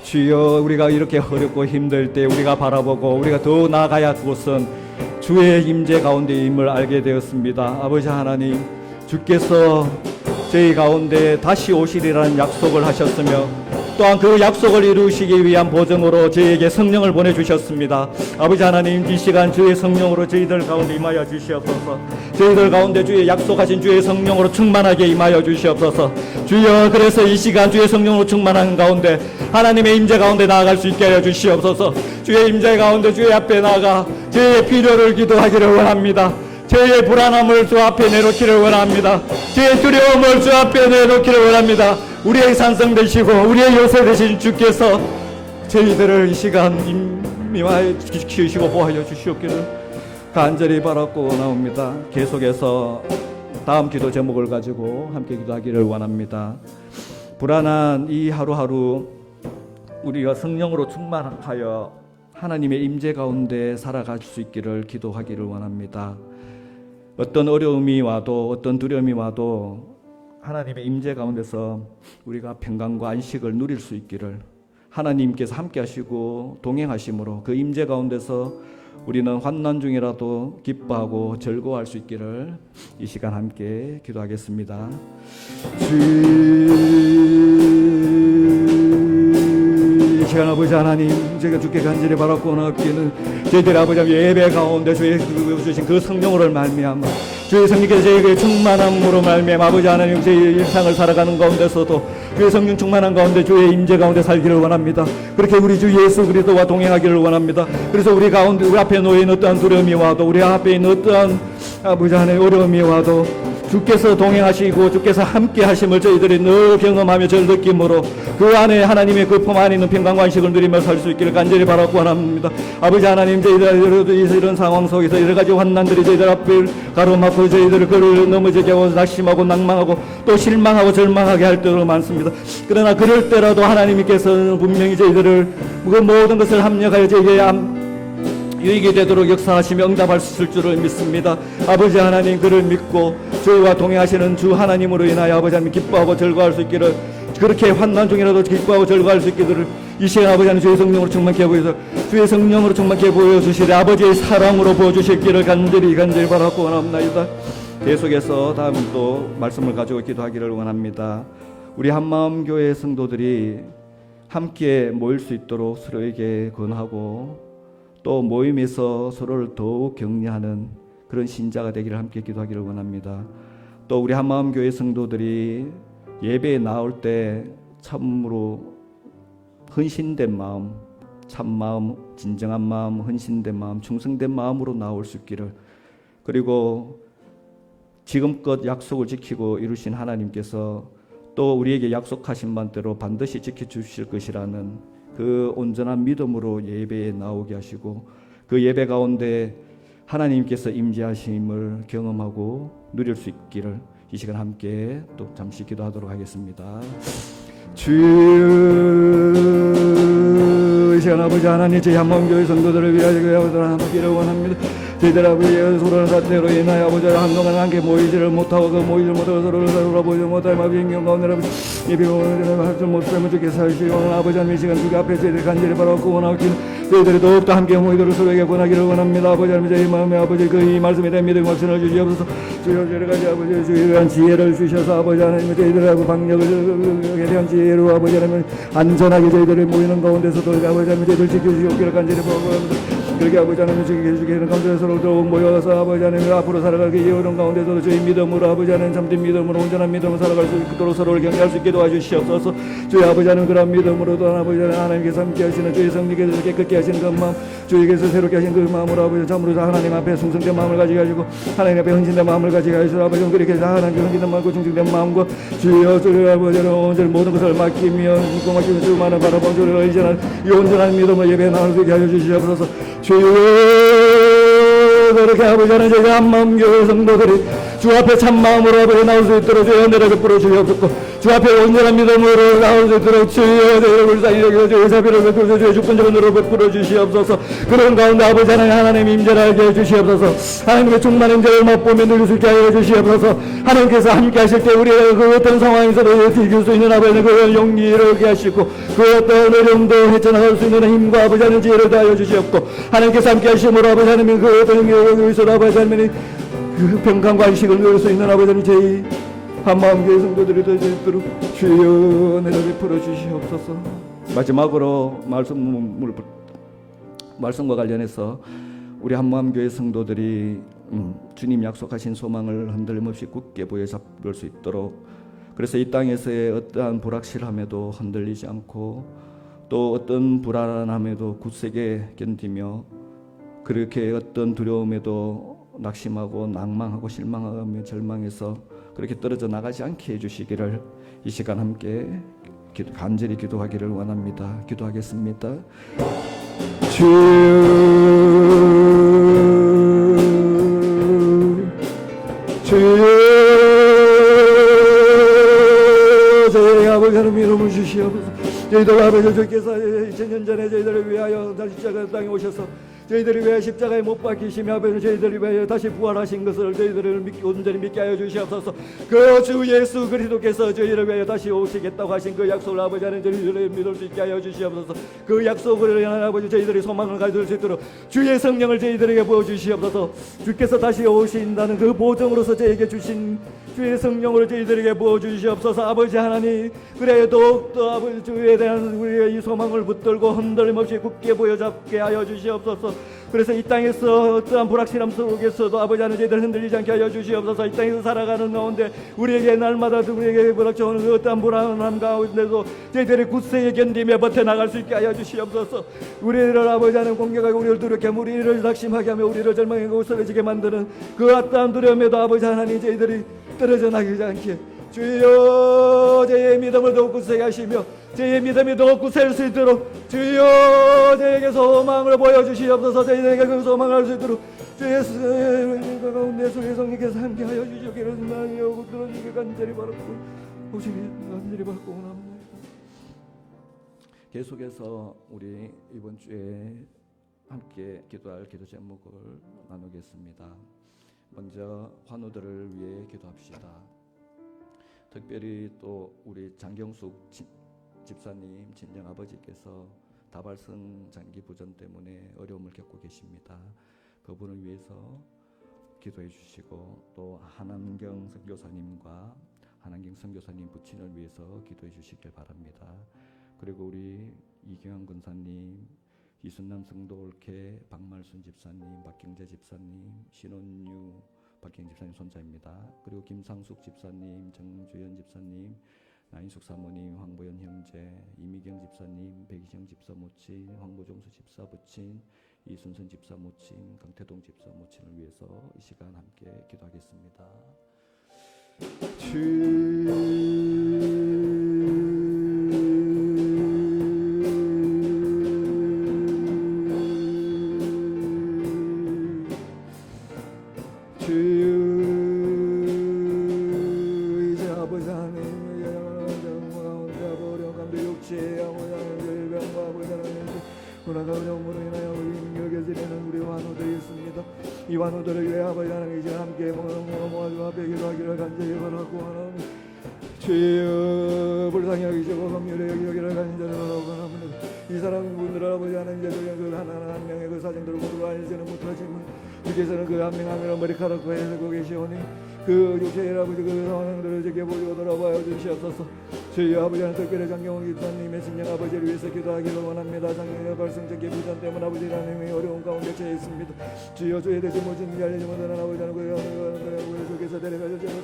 S2: 주여 우리가 이렇게 어렵고 힘들 때 우리가 바라보고 우리가 더 나아가야 그곳은 주의 임재 가운데임을 알게 되었습니다. 아버지 하나님 주께서 저희 가운데 다시 오시리라는 약속을 하셨으며 또한 그 약속을 이루시기 위한 보증으로 저희에게 성령을 보내주셨습니다. 아버지 하나님 이 시간 주의 성령으로 저희들 가운데 임하여 주시옵소서. 저희들 가운데 주의 약속하신 주의 성령으로 충만하게 임하여 주시옵소서. 주여 그래서 이 시간 주의 성령으로 충만한 가운데 하나님의 임재 가운데 나아갈 수 있게 하여 주시옵소서. 주의 임재 가운데 주의 앞에 나아가 저희의 필요를 기도하기를 원합니다. 저희의 불안함을 주 앞에 내놓기를 원합니다. 저희의 두려움을 주 앞에 내놓기를 원합니다. 우리의 산성 되시고 우리의 요새 되신 주께서 저희들을 이 시간 임하여 지키시고 보호하여 주시옵기를 간절히 바라고 나옵니다. 계속해서 다음 기도 제목을 가지고 함께 기도하기를 원합니다. 불안한 이 하루하루 우리가 성령으로 충만하여 하나님의 임재 가운데 살아갈 수 있기를 기도하기를 원합니다. 어떤 어려움이 와도 어떤 두려움이 와도 하나님의 임재 가운데서 우리가 평강과 안식을 누릴 수 있기를 하나님께서 함께 하시고 동행하심으로 그 임재 가운데서 우리는 환난 중이라도 기뻐하고 즐거워할 수 있기를 이 시간 함께 기도하겠습니다. 이 시간 아버지 하나님 제가 주께 간절히 바라고 나옵기는 저희들 아버지 예배 가운데 주의 주신 그 성령으로 말미암아 주의 성령께서 저희에게 충만함으로 말미암아 아버지 하나님 저희의 일상을 살아가는 가운데서도 주의 성령 충만한 가운데 주의 임재 가운데 살기를 원합니다. 그렇게 우리 주 예수 그리스도와 동행하기를 원합니다. 그래서 우리 가운데 우리 앞에 놓인 어떠한 두려움이 와도 우리 앞에 있는 어떠한 아버지 하나님 어려움이 와도 주께서 동행하시고 주께서 함께 하심을 저희들이 늘 경험하며 절 느낌으로 그 안에 하나님의 그 품 안에 있는 평강과 안식을 누리며 살 수 있기를 간절히 바라고 원합니다. 아버지 하나님 저희들 이런 상황 속에서 여러 가지 환난들이 저희들 앞을 가로막고 저희들을 그를 넘어지게 하고 낙심하고 낭망하고 또 실망하고 절망하게 할 때도 많습니다. 그러나 그럴 때라도 하나님께서는 분명히 저희들을 그 모든 것을 합력하여 저희에게 유익이 되도록 역사하시며 응답할 수 있을 줄을 믿습니다. 아버지 하나님 그를 믿고 저희와 동행하시는 주 하나님으로 인하여 아버지 하나님 기뻐하고 즐거워할 수 있기를 그렇게 환난 중이라도 기뻐하고 즐거워할 수 있기를 이 시간 아버지 하나님 주의 성령으로 충만케 보여서 주의 성령으로 충만케 보여주시되 아버지의 사랑으로 보여주실기를 간절히 바라고 원합니다. 계속해서 다음 또 말씀을 가지고 기도하기를 원합니다. 우리 한마음교회 성도들이 함께 모일 수 있도록 서로에게 권하고 또 모임에서 서로를 더욱 격려하는 그런 신자가 되기를 함께 기도하기를 원합니다. 또 우리 한마음교회 성도들이 예배에 나올 때 참으로 헌신된 마음, 참마음, 진정한 마음, 헌신된 마음, 충성된 마음으로 나올 수 있기를 그리고 지금껏 약속을 지키고 이루신 하나님께서 또 우리에게 약속하신 바대로 반드시 지켜주실 것이라는 그 온전한 믿음으로 예배에 나오게 하시고 그 예배 가운데 하나님께서 임재하심을 경험하고 누릴 수 있기를 이 시간 함께 또 잠시 기도하도록 하겠습니다. 주여 이 시간 아버지 하나님 저희 한마음교회 성도들을 위하여 함께를 원합니다. 저희들 아버지의 소로는 사태로 인하여 아버지 한동안 함께 모이지를 못하고 모이지 못하고 서로를 보지 못할 아버지 인경 가운데 아버지 예배를 할줄 못하면 주께서 하시고 아버지 하나님 이 시간 주께 앞에 저희들 간절히 바라고 원하기는 저희들이 더욱더 함께 모이도록 서로에게 권하기를 원합니다. 아버지 하나님 저희 마음에 아버지 그 이 말씀에 대한 믿음 확신을 주시옵소서. 주여 여러 가지 아버지 주에 대한 지혜를 주셔서 아버지 하나님 저희들하고 방역에 대한 지혜로 아버지 하나님 안전하게 저희들이 모이는 가운데서도 아버지 하나님 저희들 지켜주시옵기를 간절히 바라옵니다. 그렇게 아버지 하나님 지켜주시는 가운데 서로 더욱 모여서 아버지 하나님 앞으로 살아가기 예우는 가운데서도 저희 믿음으로 아버지 하나님 참된 믿음으로 온전한 믿음으로 살아갈 수 있도록 서로를 격려할 수 있게 도와주시옵소서. 주의 아버지 하나님 그런 믿음으로도 아버지 하나님께서 함께 하시는 주의 성령께서 깨끗게 하시는 그 마음 주에게서 새롭게 하신 그 마음으로 아버지 참으로 하나님 앞에 충성된 마음을 가지게 하시고 하나님 앞에 헌신된 마음을 가지게 하시고 아버지 그렇게 하나님께 헌신된 마음과 충성된 마음과 주여 주의 아버지는 온전히 모든 것을 맡기며 믿고 맡기며 주만을 바라본 주를 의지하는 이 온전한 믿음으로 예배에 나올 수 있게 하여 주시옵소서. 주여 그렇게 아버지 하나님 저희 한마음교회 성도들이 주 앞에 참마음으로 아버지 나올 수 있도록 주여 은혜를 베풀어 주시옵소서. 주 앞에 온전한 믿음으로 나올 수 있도록 주여 저희를 불쌍히 여기서 저희 자비를 베풀어 주여 주권적으로 베풀어 주시옵소서. 그런 가운데 아버지 하나님 임재하게 해주시옵소서. 하나님의 충만한 자를 맛보며 누릴 수 있게 하여 주시옵소서. 하나님께서 함께 하실 때 우리가 그 어떤 상황에서도 이길 수 있는 아버지 그 용기를 얻게 하시고 그 어떤 어려움도 헤쳐나갈 수 있는 힘과 아버지 하나님 지혜를 다하여 주시옵고 하나님께서 함께 하심으로 아버지 하나님 그 어떤 여기서 아버지 하나님 그 평강과 안식을 누릴 수 있는 아버지 하나님 저희 한마음 교회 성도들이 될 수 있도록 주여 내려 베풀어 주시옵소서. 마지막으로 말씀과 관련해서 우리 한마음 교회 성도들이 주님 약속하신 소망을 흔들림없이 굳게 부여잡을 수 있도록 그래서 이 땅에서의 어떠한 불확실함에도 흔들리지 않고 또 어떤 불안함에도 굳세게 견디며 그렇게 어떤 두려움에도 낙심하고 낭망하고 실망하며 절망해서 그렇게 떨어져 나가지 않게 해주시기를 이 시간 함께 간절히 기도하기를 원합니다. 기도하겠습니다. 주여 저희 아버지 하나님 이름을 주시옵소서. 저희들 아버지 주께서 2000년 전에 저희들을 위하여 다시 십자가 땅에 오셔서 저희들을 위하여 십자가에 못 박히시며 아버지 저희들을 위하여 다시 부활하신 것을 저희들을 온전히 믿게 하여 주시옵소서. 그 주 예수 그리스도께서 저희를 위하여 다시 오시겠다고 하신 그 약속을 아버지 하나님 저희들을 믿을 수 있게 하여 주시옵소서. 그 약속을 향한 아버지 저희들이 소망을 가질 수 있도록 주의 성령을 저희들에게 부어주시옵소서. 주께서 다시 오신다는 그 보증으로서 저에게 주신 주의 성령으로 저희들에게 부어주시옵소서. 아버지 하나님 그래 더욱더 아버지 주에 대한 우리의 이 소망을 붙들고 흔들림없이 굳게 보여잡게 하여 주시옵소서. 그래서 이 땅에서 어떠한 불확실함 속에서도 아버지 하나님 저희들 흔들리지 않게 하여 주시옵소서. 이 땅에서 살아가는 가운데 우리에게 날마다 우리에게 불확실한 그 어떠한 불안함 가운데도 저희들이 굳세게 견디며 버텨나갈 수 있게 하여 주시옵소서. 우리를 아버지 하나님 공격하고 우리를 두렵게 하며 우리를 낙심하게 하며 우리를 절망하고 쓰러지게 만드는 그 어떠한 두려움에도 아버지 하나님 저희들이 떨어져 나가지 않게 주여 저희의 믿음을 더욱 굳세게 하시며 저희의 믿음이 더욱 굳셀 수 있도록 주여 저희에게 소망을 보여주시옵소서. 저희에게 그 소망을 할 수 있도록 주의 가운데 주의 성령께서 함께하여 주시기를 나의 들어주기 간절히 바랐고 오시기 간절히 바랐고 원합니다. 계속해서 우리 이번 주에 함께 기도할 기도 제목을 나누겠습니다. 먼저 환우들을 위해 기도합시다. 특별히 또 우리 장경숙 집사님 친정 아버지께서 다발성 장기 부전 때문에 어려움을 겪고 계십니다. 그분을 위해서 기도해 주시고 또 한한경 선교사님과 한한경 선교사님 부친을 위해서 기도해 주시길 바랍니다. 그리고 우리 이경환 권사님, 이순남 성도올케, 박말순 집사님, 박경재 집사님, 신원유 박경재 집사님 손자입니다. 그리고 김상숙 집사님, 정주연 집사님, 나인숙 사모님, 황보연 형제, 이미경 집사님, 백이정 집사 모친, 황보종수 집사 부친, 이순선 집사 모친, 강태동 집사 모친을 위해서 이 시간 함께 기도하겠습니다. 이 환우들을 위해 아버지 하나님 이제 함께 모아주 앞에 기도하기를 간절히 바라고 하나님 주여 불쌍히 여기시고 긍휼히 여기기를 간절히 바라고 하나님 이 사람분들 아버지 하나님 이제 그 하나하나 한 명의 그 사정들을 모두 알지는 못하지만 주께서는 그 한 명 한 명을 머리카락과 해주고 계시오니 그 육체의 아버지 그 상황들을 지켜보시고 돌아봐야 주시옵소서. 주여 아버지 하나님 특별히 장경원 기사님의 친정 아버지를 위해서 기도하기를 원합니다. 장경의 발성적인 부전 때문에 아버지 하나님이 어려운 가운데 처해 있습니다. 주여 주의 대신 모진 알리지 못하는 아버지 하나님 주께서 데려가 주시고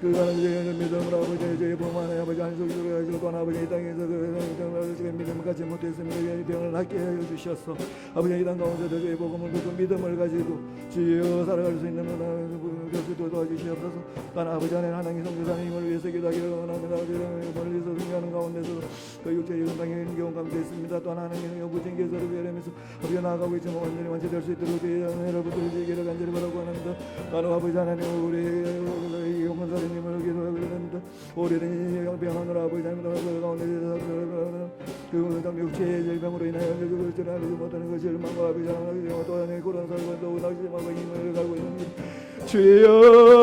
S2: 그 하나님의 믿음으로 아버지 주의 범안에 아버지 안속으로 하시고 또 아버지 이 땅에서 그 믿음을 갖지 못했습니다. 이 병을 낫게 하여 주셨어. 아버지 이 땅 가운데도 주의 복음을 그 믿음을 가지고 주여 살아갈 수 있는 교수도 도와주시옵소서. 또한 아버지 하나님 하나님 성교사님을 위해서 기도하기를 원합니다. 멀리서 승리하는 가운데서 그 육체의 건강에 경험 가운데 있습니다. 또한 하나님의 부진 계절을 위하면서 아버지 나아가고 있지만 완전히 완치될 수 있도록 여러분들을 지기를 간절히 바라고 합니다. 또한 아버지 하나님 우리 용건 사령님을 기도하옵니다. 올해는 영병하느라 아버지 하나님 가운데 그 육체의 질병으로 인하여 죽을 줄 알지 못하는 것을 망과 아버지 하나님 또한 그런 사람도 낙심하고 힘을 가고 있습니다. 주여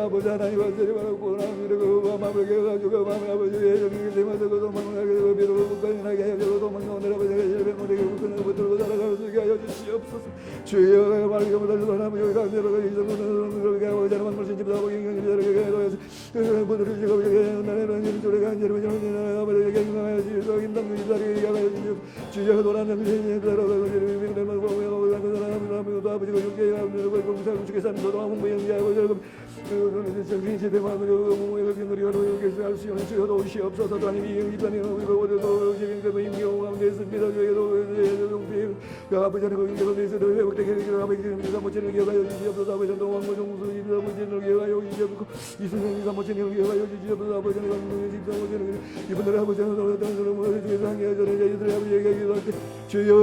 S2: 아버지 하나님 완전히 바라고 나무르고 마음을 깨가지고 마음을 아버지의 정리를 대마서 그 도망을 하게 되고 비로 북한인하게 하여 도망 오늘 아버지가 일병으로 북한을 붙들고 살아갈 수 있게 하여 주시옵소서. 주여 말하기 못하셔서 나무의 강제로 이성분을 그렇게 하고 자는 만물신 집사하고 영경집사를 도해서 그 분들을 지금 나는 일조를 간제로 전하는 아버지에게 인강하여 주시고 임당근 집사를 이야기하여 주시옵소서. 주여 도라는 신인들로 병들만 보고 그 사람은 아버지가 육계에 아버지가 공사를 주게 사는 도도 아무 모양이하고 저금 그거는 정신 시대만으로 몸을 병들이 하러 여기서 할 수 있는 주여 도시옵소서. 하나님이 영기단에 오고 어디도 지금 임경 가운데 있습니다. 주여 동생 그 아버지는 그 임경 가운데 회복되게 해주시고 아버지는 사모체를 기억하여 주시옵소서. 아버지는 동왕모 정수입니다. 아버지는 기억하여 주시옵소서. 이승님 사모체를 기억하여 주시옵소서. 아버지는 강릉의 집사모체를 이분들 아버지는 어떤 사람을 주께서 항해하여 저는 저희들 아버지에게 기도할 때 주여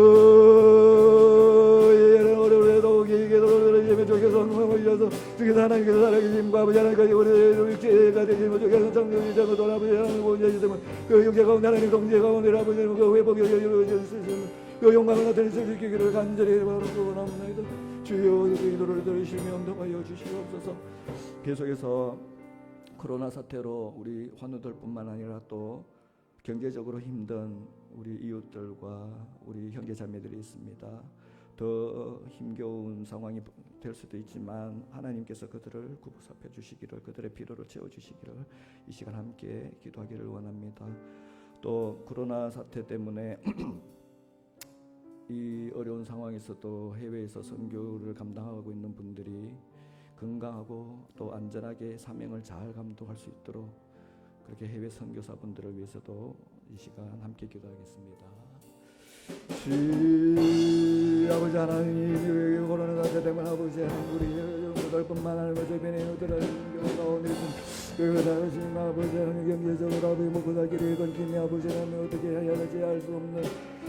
S2: 어려워도 기계도 예배 쪽에서 올려서 주께서 하나님께서 살아계심과 아버지 하나님까지 우리 육체가 되시면 주께서 정령이 되고 돌아보지 하나님 보내주시면 그 육체 가운데 하나님 동체 가운데 아버지는 그 회복이 이루어질 수 있는 그 영광을 나타낼 수 있기를 간절히 바라고 나옵니다. 주여 기도를 들으시며 응답하여 주시옵소서. 계속해서 코로나 사태로 우리 환우들뿐만 아니라 또 경제적으로 힘든 우리 이웃들과 우리 형제자매들이 있습니다. 더 힘겨운 상황이 될 수도 있지만 하나님께서 그들을 구부사펴 주시기를 그들의 필요를 채워주시기를 이 시간 함께 기도하기를 원합니다. 또 코로나 사태 때문에 이 어려운 상황에서도 해외에서 선교를 감당하고 있는 분들이 건강하고 또 안전하게 사명을 잘 감독할 수 있도록 그렇게 해외 선교사분들을 위해서도 이 시간 함께 기도하겠습니다. 아버지 하나님 코로나 사태 때문에 아버지 하나님 우리 여러분들뿐만 아니라 주변에 이들을 가운데 그 다르신 아버지 하나님 경제적으로 아버지 먹고 살기를 걸기니 아버지 하나님 어떻게 해야 할지 알 수 없는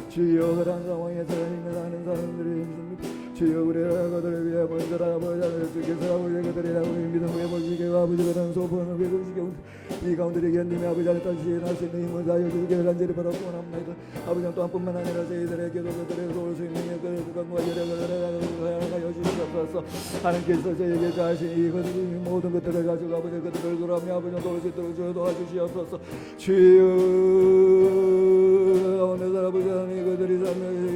S2: 주여 그런 상황에서 힘을 사람들이 있습니다. 주여 우리 아들을 위해 먼저 아버지 하나님 주께서 아버지 그들이라고 믿음을 해보시게 아버지 그런 소원을 배우시게 이 가운데 견님이 아버지 하나님 다시 날 수 있는 힘을 다하여 주시기를 간절히 바라고 원합니다. 아버지 또한 뿐만 아니라 저희들에게도 그들에게 도울 수 있는 그 건강과 여력을 하여 주시옵소서. 하나님께서 저에게 자신 이 모든 것들을 가지고 아버지 그들을 돌아오며 아버지 도울 수 있도록 주여 도와주시옵소서. 주여 오늘 아버지 하나님 그들이 삶을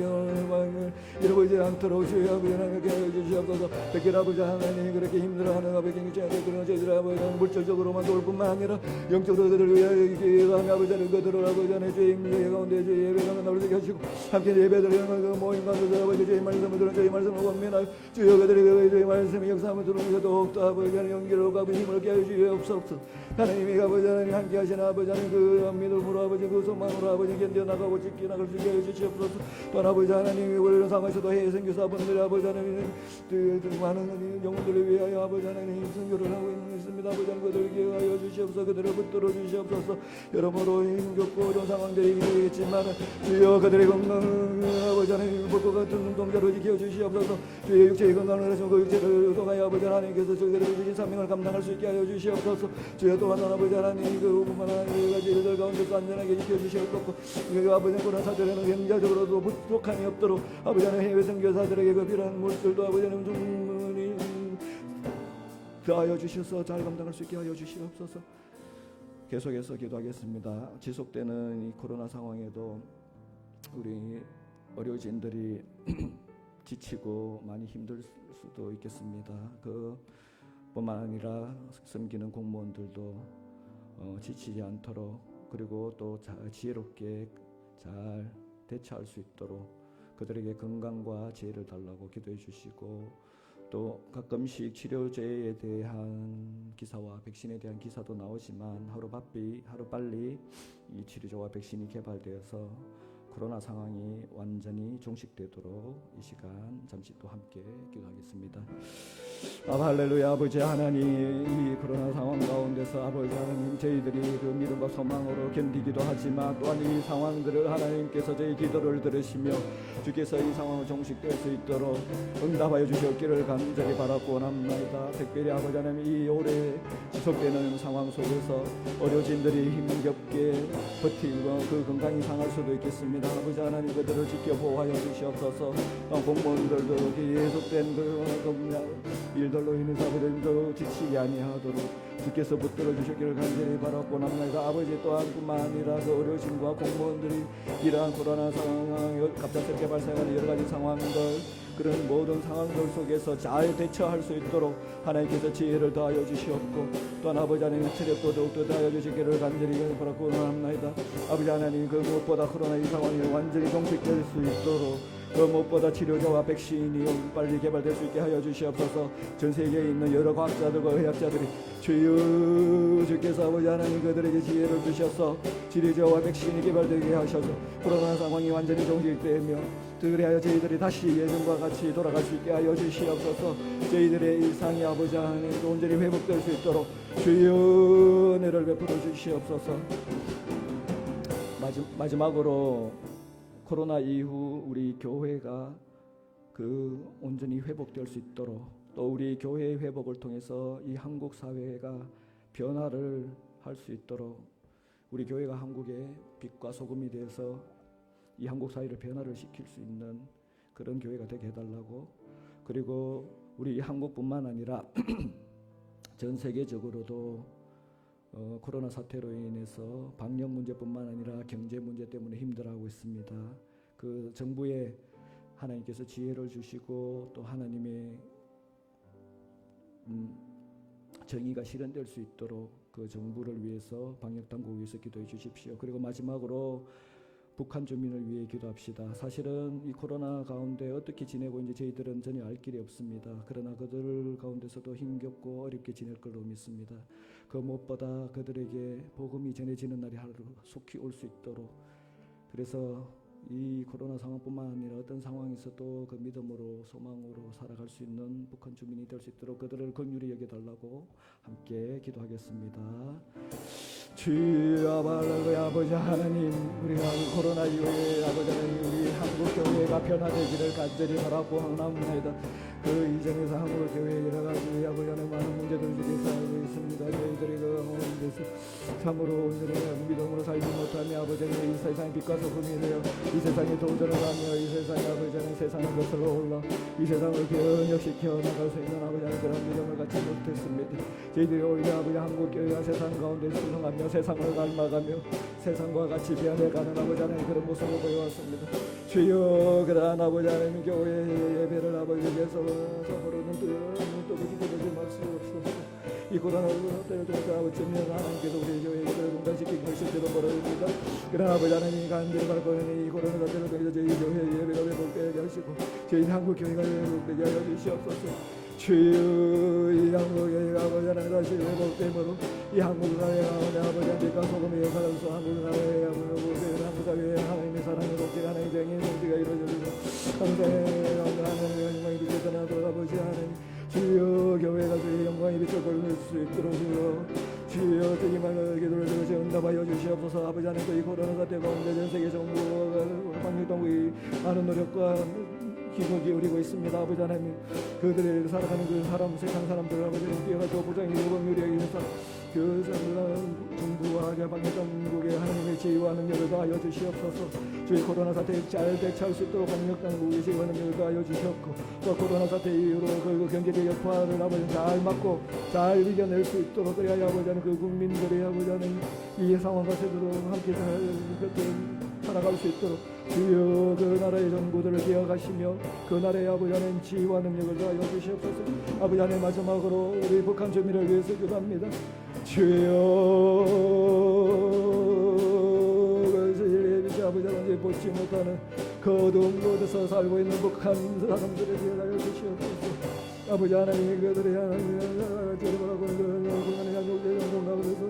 S2: 잃어버리지 않도록 주여 아버지 하나님께 하여 주시옵소서. 특히 아버지 하나님 그렇게 힘들어하는 아버지 경제에 그런 저희들 아버지 물질적으로만 도울 뿐만 아니라 영적으로 그들을 위하여 기도하며 아버지 하나님 그들을 아버지 하나님 주의 임재 가운데 주의 예배가 나오게 하시고 함께 예배드리는 그 모임 가운데 아버지 주의 말씀을 들은 주의 말씀을 원민하여 주여 그들이 주의 말씀의 역사함을 들으면서 더욱더 아버지 하나님 연기로 아버지 힘을 깨워 주시옵소서. 하나님이 아버지 하나님 함께 하시는 아버지 하나님 그 믿음으로 아버지 그 소망으로 아버지 견뎌나가고 지켜나갈 수 있게 해주시옵소서. 또한 아버지 하나님이 우리를 상하셔도 해외 선교사분들이 아버지 하나님 많은 영혼들을 위하여 아버지 하나님 선교를 하고 있습니다. 아버지 하나님 그들에게 하여 주시옵소서. 그들을 붙들어 주시옵소서. 여러모로 힘겹고 어려운 상황들이 있겠지만 주여 그들의 건강 아버지 하나님 볼 것 같은 눈동자로 지켜주시옵소서. 주의 육체의 건강을 하시고 그 육체를 통하여 아버지 하나님께서 저희들에게 주신 사명을 감당할 수 있게 하여 주시옵소서. 주여 또한 아버지 하나님 그 뿐만 아니라 저희들 가운데서 안전하게 지켜주시옵소서. 그 아버지 코로나 사태에는 경제적으로도 부족함이 없도록 아버지 하나님 해외 선교사들에게 그 필요한 물질도 아버지 하나님 충분히 더하여 주셔서 잘 감당할 수 있게 하여 주시옵소서. 계속해서 기도하겠습니다. 지속되는 이 코로나 상황에도 우리 의료진들이 지치고 많이 힘들 수도 있겠습니다. 그 뿐만 아니라 섬기는 공무원들도 지치지 않도록 그리고 또 지혜롭게 잘 대처할 수 있도록 그들에게 건강과 지혜를 달라고 기도해 주시고 또 가끔씩 치료제에 대한 기사와 백신에 대한 기사도 나오지만 하루빨리 이 치료제와 백신이 개발되어서 코로나 상황이 완전히 종식되도록 이 시간 잠시 또 함께 기도하겠습니다. 할렐루야. 아버지 하나님, 이 코로나 상황 가운데서 아버지 하나님, 저희들이 그 믿음과 소망으로 견디기도 하지만 또한 이 상황들을 하나님께서 저희 기도를 들으시며 주께서 이 상황을 종식될 수 있도록 응답하여 주시옵기를 간절히 바라고 원합니다. 특별히 아버지 하나님, 이 오래 지속되는 상황 속에서 의료진들이 힘겹게 버티고 그 건강이 상할 수도 있겠습니다. 아버지 하나님, 그들을 지켜보호하여 주시옵소서. 공무원들도 계속된 일들로 인해서 아버지도 지치지 아니하도록 주께서 붙들어 주시기를 간절히 바라고 원합니다. 아버지 또한 뿐만 아니라 그 의료진과 공무원들이 이러한 코로나 상황, 갑작스럽게 발생하는 여러 가지 상황들, 그런 모든 상황들 속에서 잘 대처할 수 있도록 하나님께서 지혜를 더하여 주시옵고, 또한 아버지 하나님의 체력도 더욱더 더하여 주시기를 간절히 바라고 원합니다. 아버지 하나님, 그 무엇보다 코로나 이 상황이 완전히 종식될 수 있도록, 그 무엇보다 치료제와 백신이 빨리 개발될 수 있게 하여 주시옵소서. 전 세계에 있는 여러 과학자들과 의학자들이 주여, 주께서 아버지 하나님 그들에게 지혜를 주셔서 치료제와 백신이 개발되게 하셔서 코로나 상황이 완전히 종식되며 그래야 저희들이 다시 예전과 같이 돌아갈 수 있게 하여 주시옵소서. 저희들의 일상이 아버지 하나님 온전히 회복될 수 있도록 주여 은혜를 베풀어 주시옵소서. 마지막으로 코로나 이후 우리 교회가 그 온전히 회복될 수 있도록, 또 우리 교회의 회복을 통해서 이 한국 사회가 변화를 할 수 있도록, 우리 교회가 한국의 빛과 소금이 되어서 이 한국 사회를 변화를 시킬 수 있는 그런 교회가 되게 해달라고, 그리고 우리 한국뿐만 아니라 전 세계적으로도 코로나 사태로 인해서 방역 문제뿐만 아니라 경제 문제 때문에 힘들어하고 있습니다. 그 정부에 하나님께서 지혜를 주시고 또 하나님의 정의가 실현될 수 있도록 그 정부를 위해서, 방역 당국을 위해서 기도해 주십시오. 그리고 마지막으로 북한 주민을 위해 기도합시다. 사실은 이 코로나 가운데 어떻게 지내고 있는지 저희들은 전혀 알 길이 없습니다. 그러나 그들 가운데서도 힘겹고 어렵게 지낼 걸로 믿습니다. 그 무엇보다 그들에게 복음이 전해지는 날이 하루 속히 올 수 있도록, 그래서 이 코로나 상황뿐만 아니라 어떤 상황에서도 그 믿음으로 소망으로 살아갈 수 있는 북한 주민이 될 수 있도록 그들을 긍휼히 여겨달라고 함께 기도하겠습니다. 주여 아버지 하나님, 우리가 코로나 이후에 아버지 하나님 우리 한국 교회가 변화되기를 간절히 바라고 원합니다. 그 이전에서 한국 교회에 여러 가지 아버지 하나님 많은 문제들 속에서 알고 있습니다. 저희들이 그 가운데서 참으로 온전히 믿음으로 살지 못하며 아버지 하나님 이 세상의 빛과 소금이 되어 이 세상에 도전을 하며 이 세상에 아버지 하나님 세상을 거슬러 올라 이 세상을 변혁시켜 나갈 수 있는 아버지 하나님 그런 믿음을 갖지 못했습니다. 저희들이 오히려 아버지 한국 교회가 세상 가운데 순응하며 세상을 닮아가며 세상과 같이 변해가는 아버지 하나님 그런 모습을 보여왔습니다. 주여, 그러한 아버지 하나님 교회 예배를 아버지께서 참으로 눈뜨고 지켜보지 마시옵소서. 이 코로나 때를 통해서 아버지면 하나님께서 우리 교회를 분단시키고 있을지도 모릅니다. 그러나 아버지 하나님 간절히 바라보는 이 코로나 때를 통해서 저희 교회 예배가 회복되게 하시고 저희 한국 교회가 회복되게 하여 주시옵소서. 주여, 이 한국의 아버지 하나님 다시 회복됨으로 이 한국 사회 가운데 아버지 하나님과 소금의 역할로서 한국 사회에 한국 사회에 하나님의 사랑의 복지 하나님의 정의의 복지가 이루어져서 항상 하나님의 영광이 비춰나도록 아버지 하나님 주여 교회가 주의 영광이 비춰 보일 수 있도록 주여 저희만 기도를 들으시 응답하여 주시옵소서. 아버지 하나님 이 코로나 사태 가운데 전 세계 정부와 방역당국이 많은 노력과 힘을 기울이고 있습니다. 아버지 하나님 그들을 살아가는 그 사람 세상 사람들 아버지 하나님 뛰어가지고 보장이 요금유리하게 해서 그 정부와 방역당국의 하나님의 지혜와 능력을 더하여 주시옵소서. 저희 코로나 사태에 잘 대처할 수 있도록 방역당국의 지혜와 능력을 더하여 주시옵고 또 코로나 사태 이후로 그 경제적 여파를 아버지 잘 막고 잘 이겨낼 수 있도록 그래야 아버지 하나님 그 국민들의 아버지 하나님 이 상황과 세대로 함께 잘 살아갈 수 있도록 주여 그 나라의 정부들을 기억하시며 그 나라의 아버지 하나님 지혜와 능력을 더하여 주시옵소서. 아버지 하나님 마지막으로 우리 북한 주민을 위해서 기도합니다. 주여 아버지 하나님 보지 못하는 그 어두운 곳에서 살고 있는 북한 사람들에 대하여 주시옵소서. 아버지 하나님 그들의 하나님 저리바라고 고난의 양육의 영광 가운데서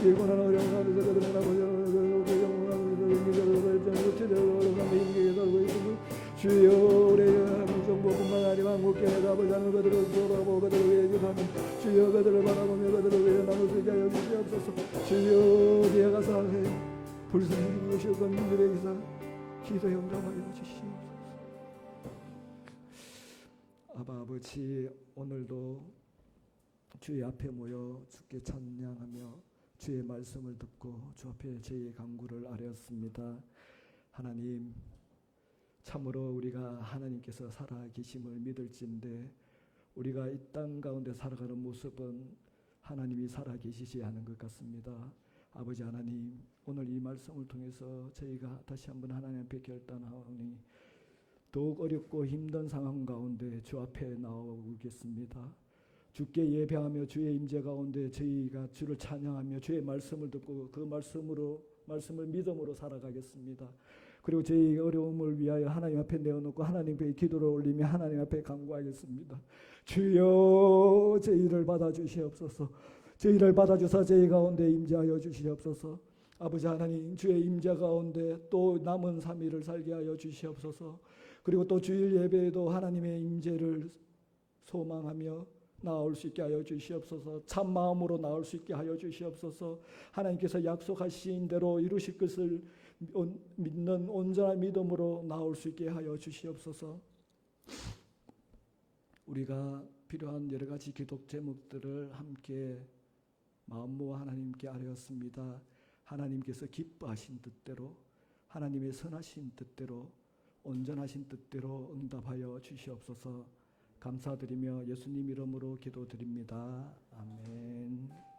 S2: 이 고난 어려운 가운데서 그들의 아버지 그 영광 가운데서 인기적으로 주여 우리의 정보뿐만 아니라 한국교회 아버지 하나님 그들을 돌아보고 그들을 위해 기도하며 주여 그들을 바라보며 그들을 위해 나눌 수 있게 하여 주시옵소서. 주여 어디에 가서 불쌍히 여기시고 민들의 기사 기도 영감하여 주시옵소서. 아버지 오늘도 주의 앞에 모여 주께 찬양하며 주의 말씀을 듣고 주 앞에 저희의 간구를 아뢰었습니다. 하나님 참으로 우리가 하나님께서 살아계심을 믿을진데 우리가 이 땅 가운데 살아가는 모습은 하나님이 살아계시지 않은 것 같습니다. 아버지 하나님 오늘 이 말씀을 통해서 저희가 다시 한번 하나님 앞에 결단하오니 더욱 어렵고 힘든 상황 가운데 주 앞에 나오겠습니다. 주께 예배하며 주의 임재 가운데 저희가 주를 찬양하며 주의 말씀을 듣고 그 말씀을 믿음으로 살아가겠습니다. 그리고 저희 어려움을 위하여 하나님 앞에 내어놓고 하나님 앞에 기도를 올리며 하나님 앞에 간구하겠습니다. 주여 저희를 받아주시옵소서. 저희를 받아주사 저희 가운데 임재하여 주시옵소서. 아버지 하나님 주의 임재 가운데 또 남은 3일을 살게 하여 주시옵소서. 그리고 또 주일 예배에도 하나님의 임재를 소망하며 나올 수 있게 하여 주시옵소서. 참 마음으로 나올 수 있게 하여 주시옵소서. 하나님께서 약속하신 대로 이루실 것을 믿는 온전한 믿음으로 나올 수 있게 하여 주시옵소서. 우리가 필요한 여러 가지 기도 제목들을 함께 마음 모아 하나님께 아뢰었습니다. 하나님께서 기뻐하신 뜻대로 하나님의 선하신 뜻대로 온전하신 뜻대로 응답하여 주시옵소서. 감사드리며 예수님 이름으로 기도드립니다. 아멘.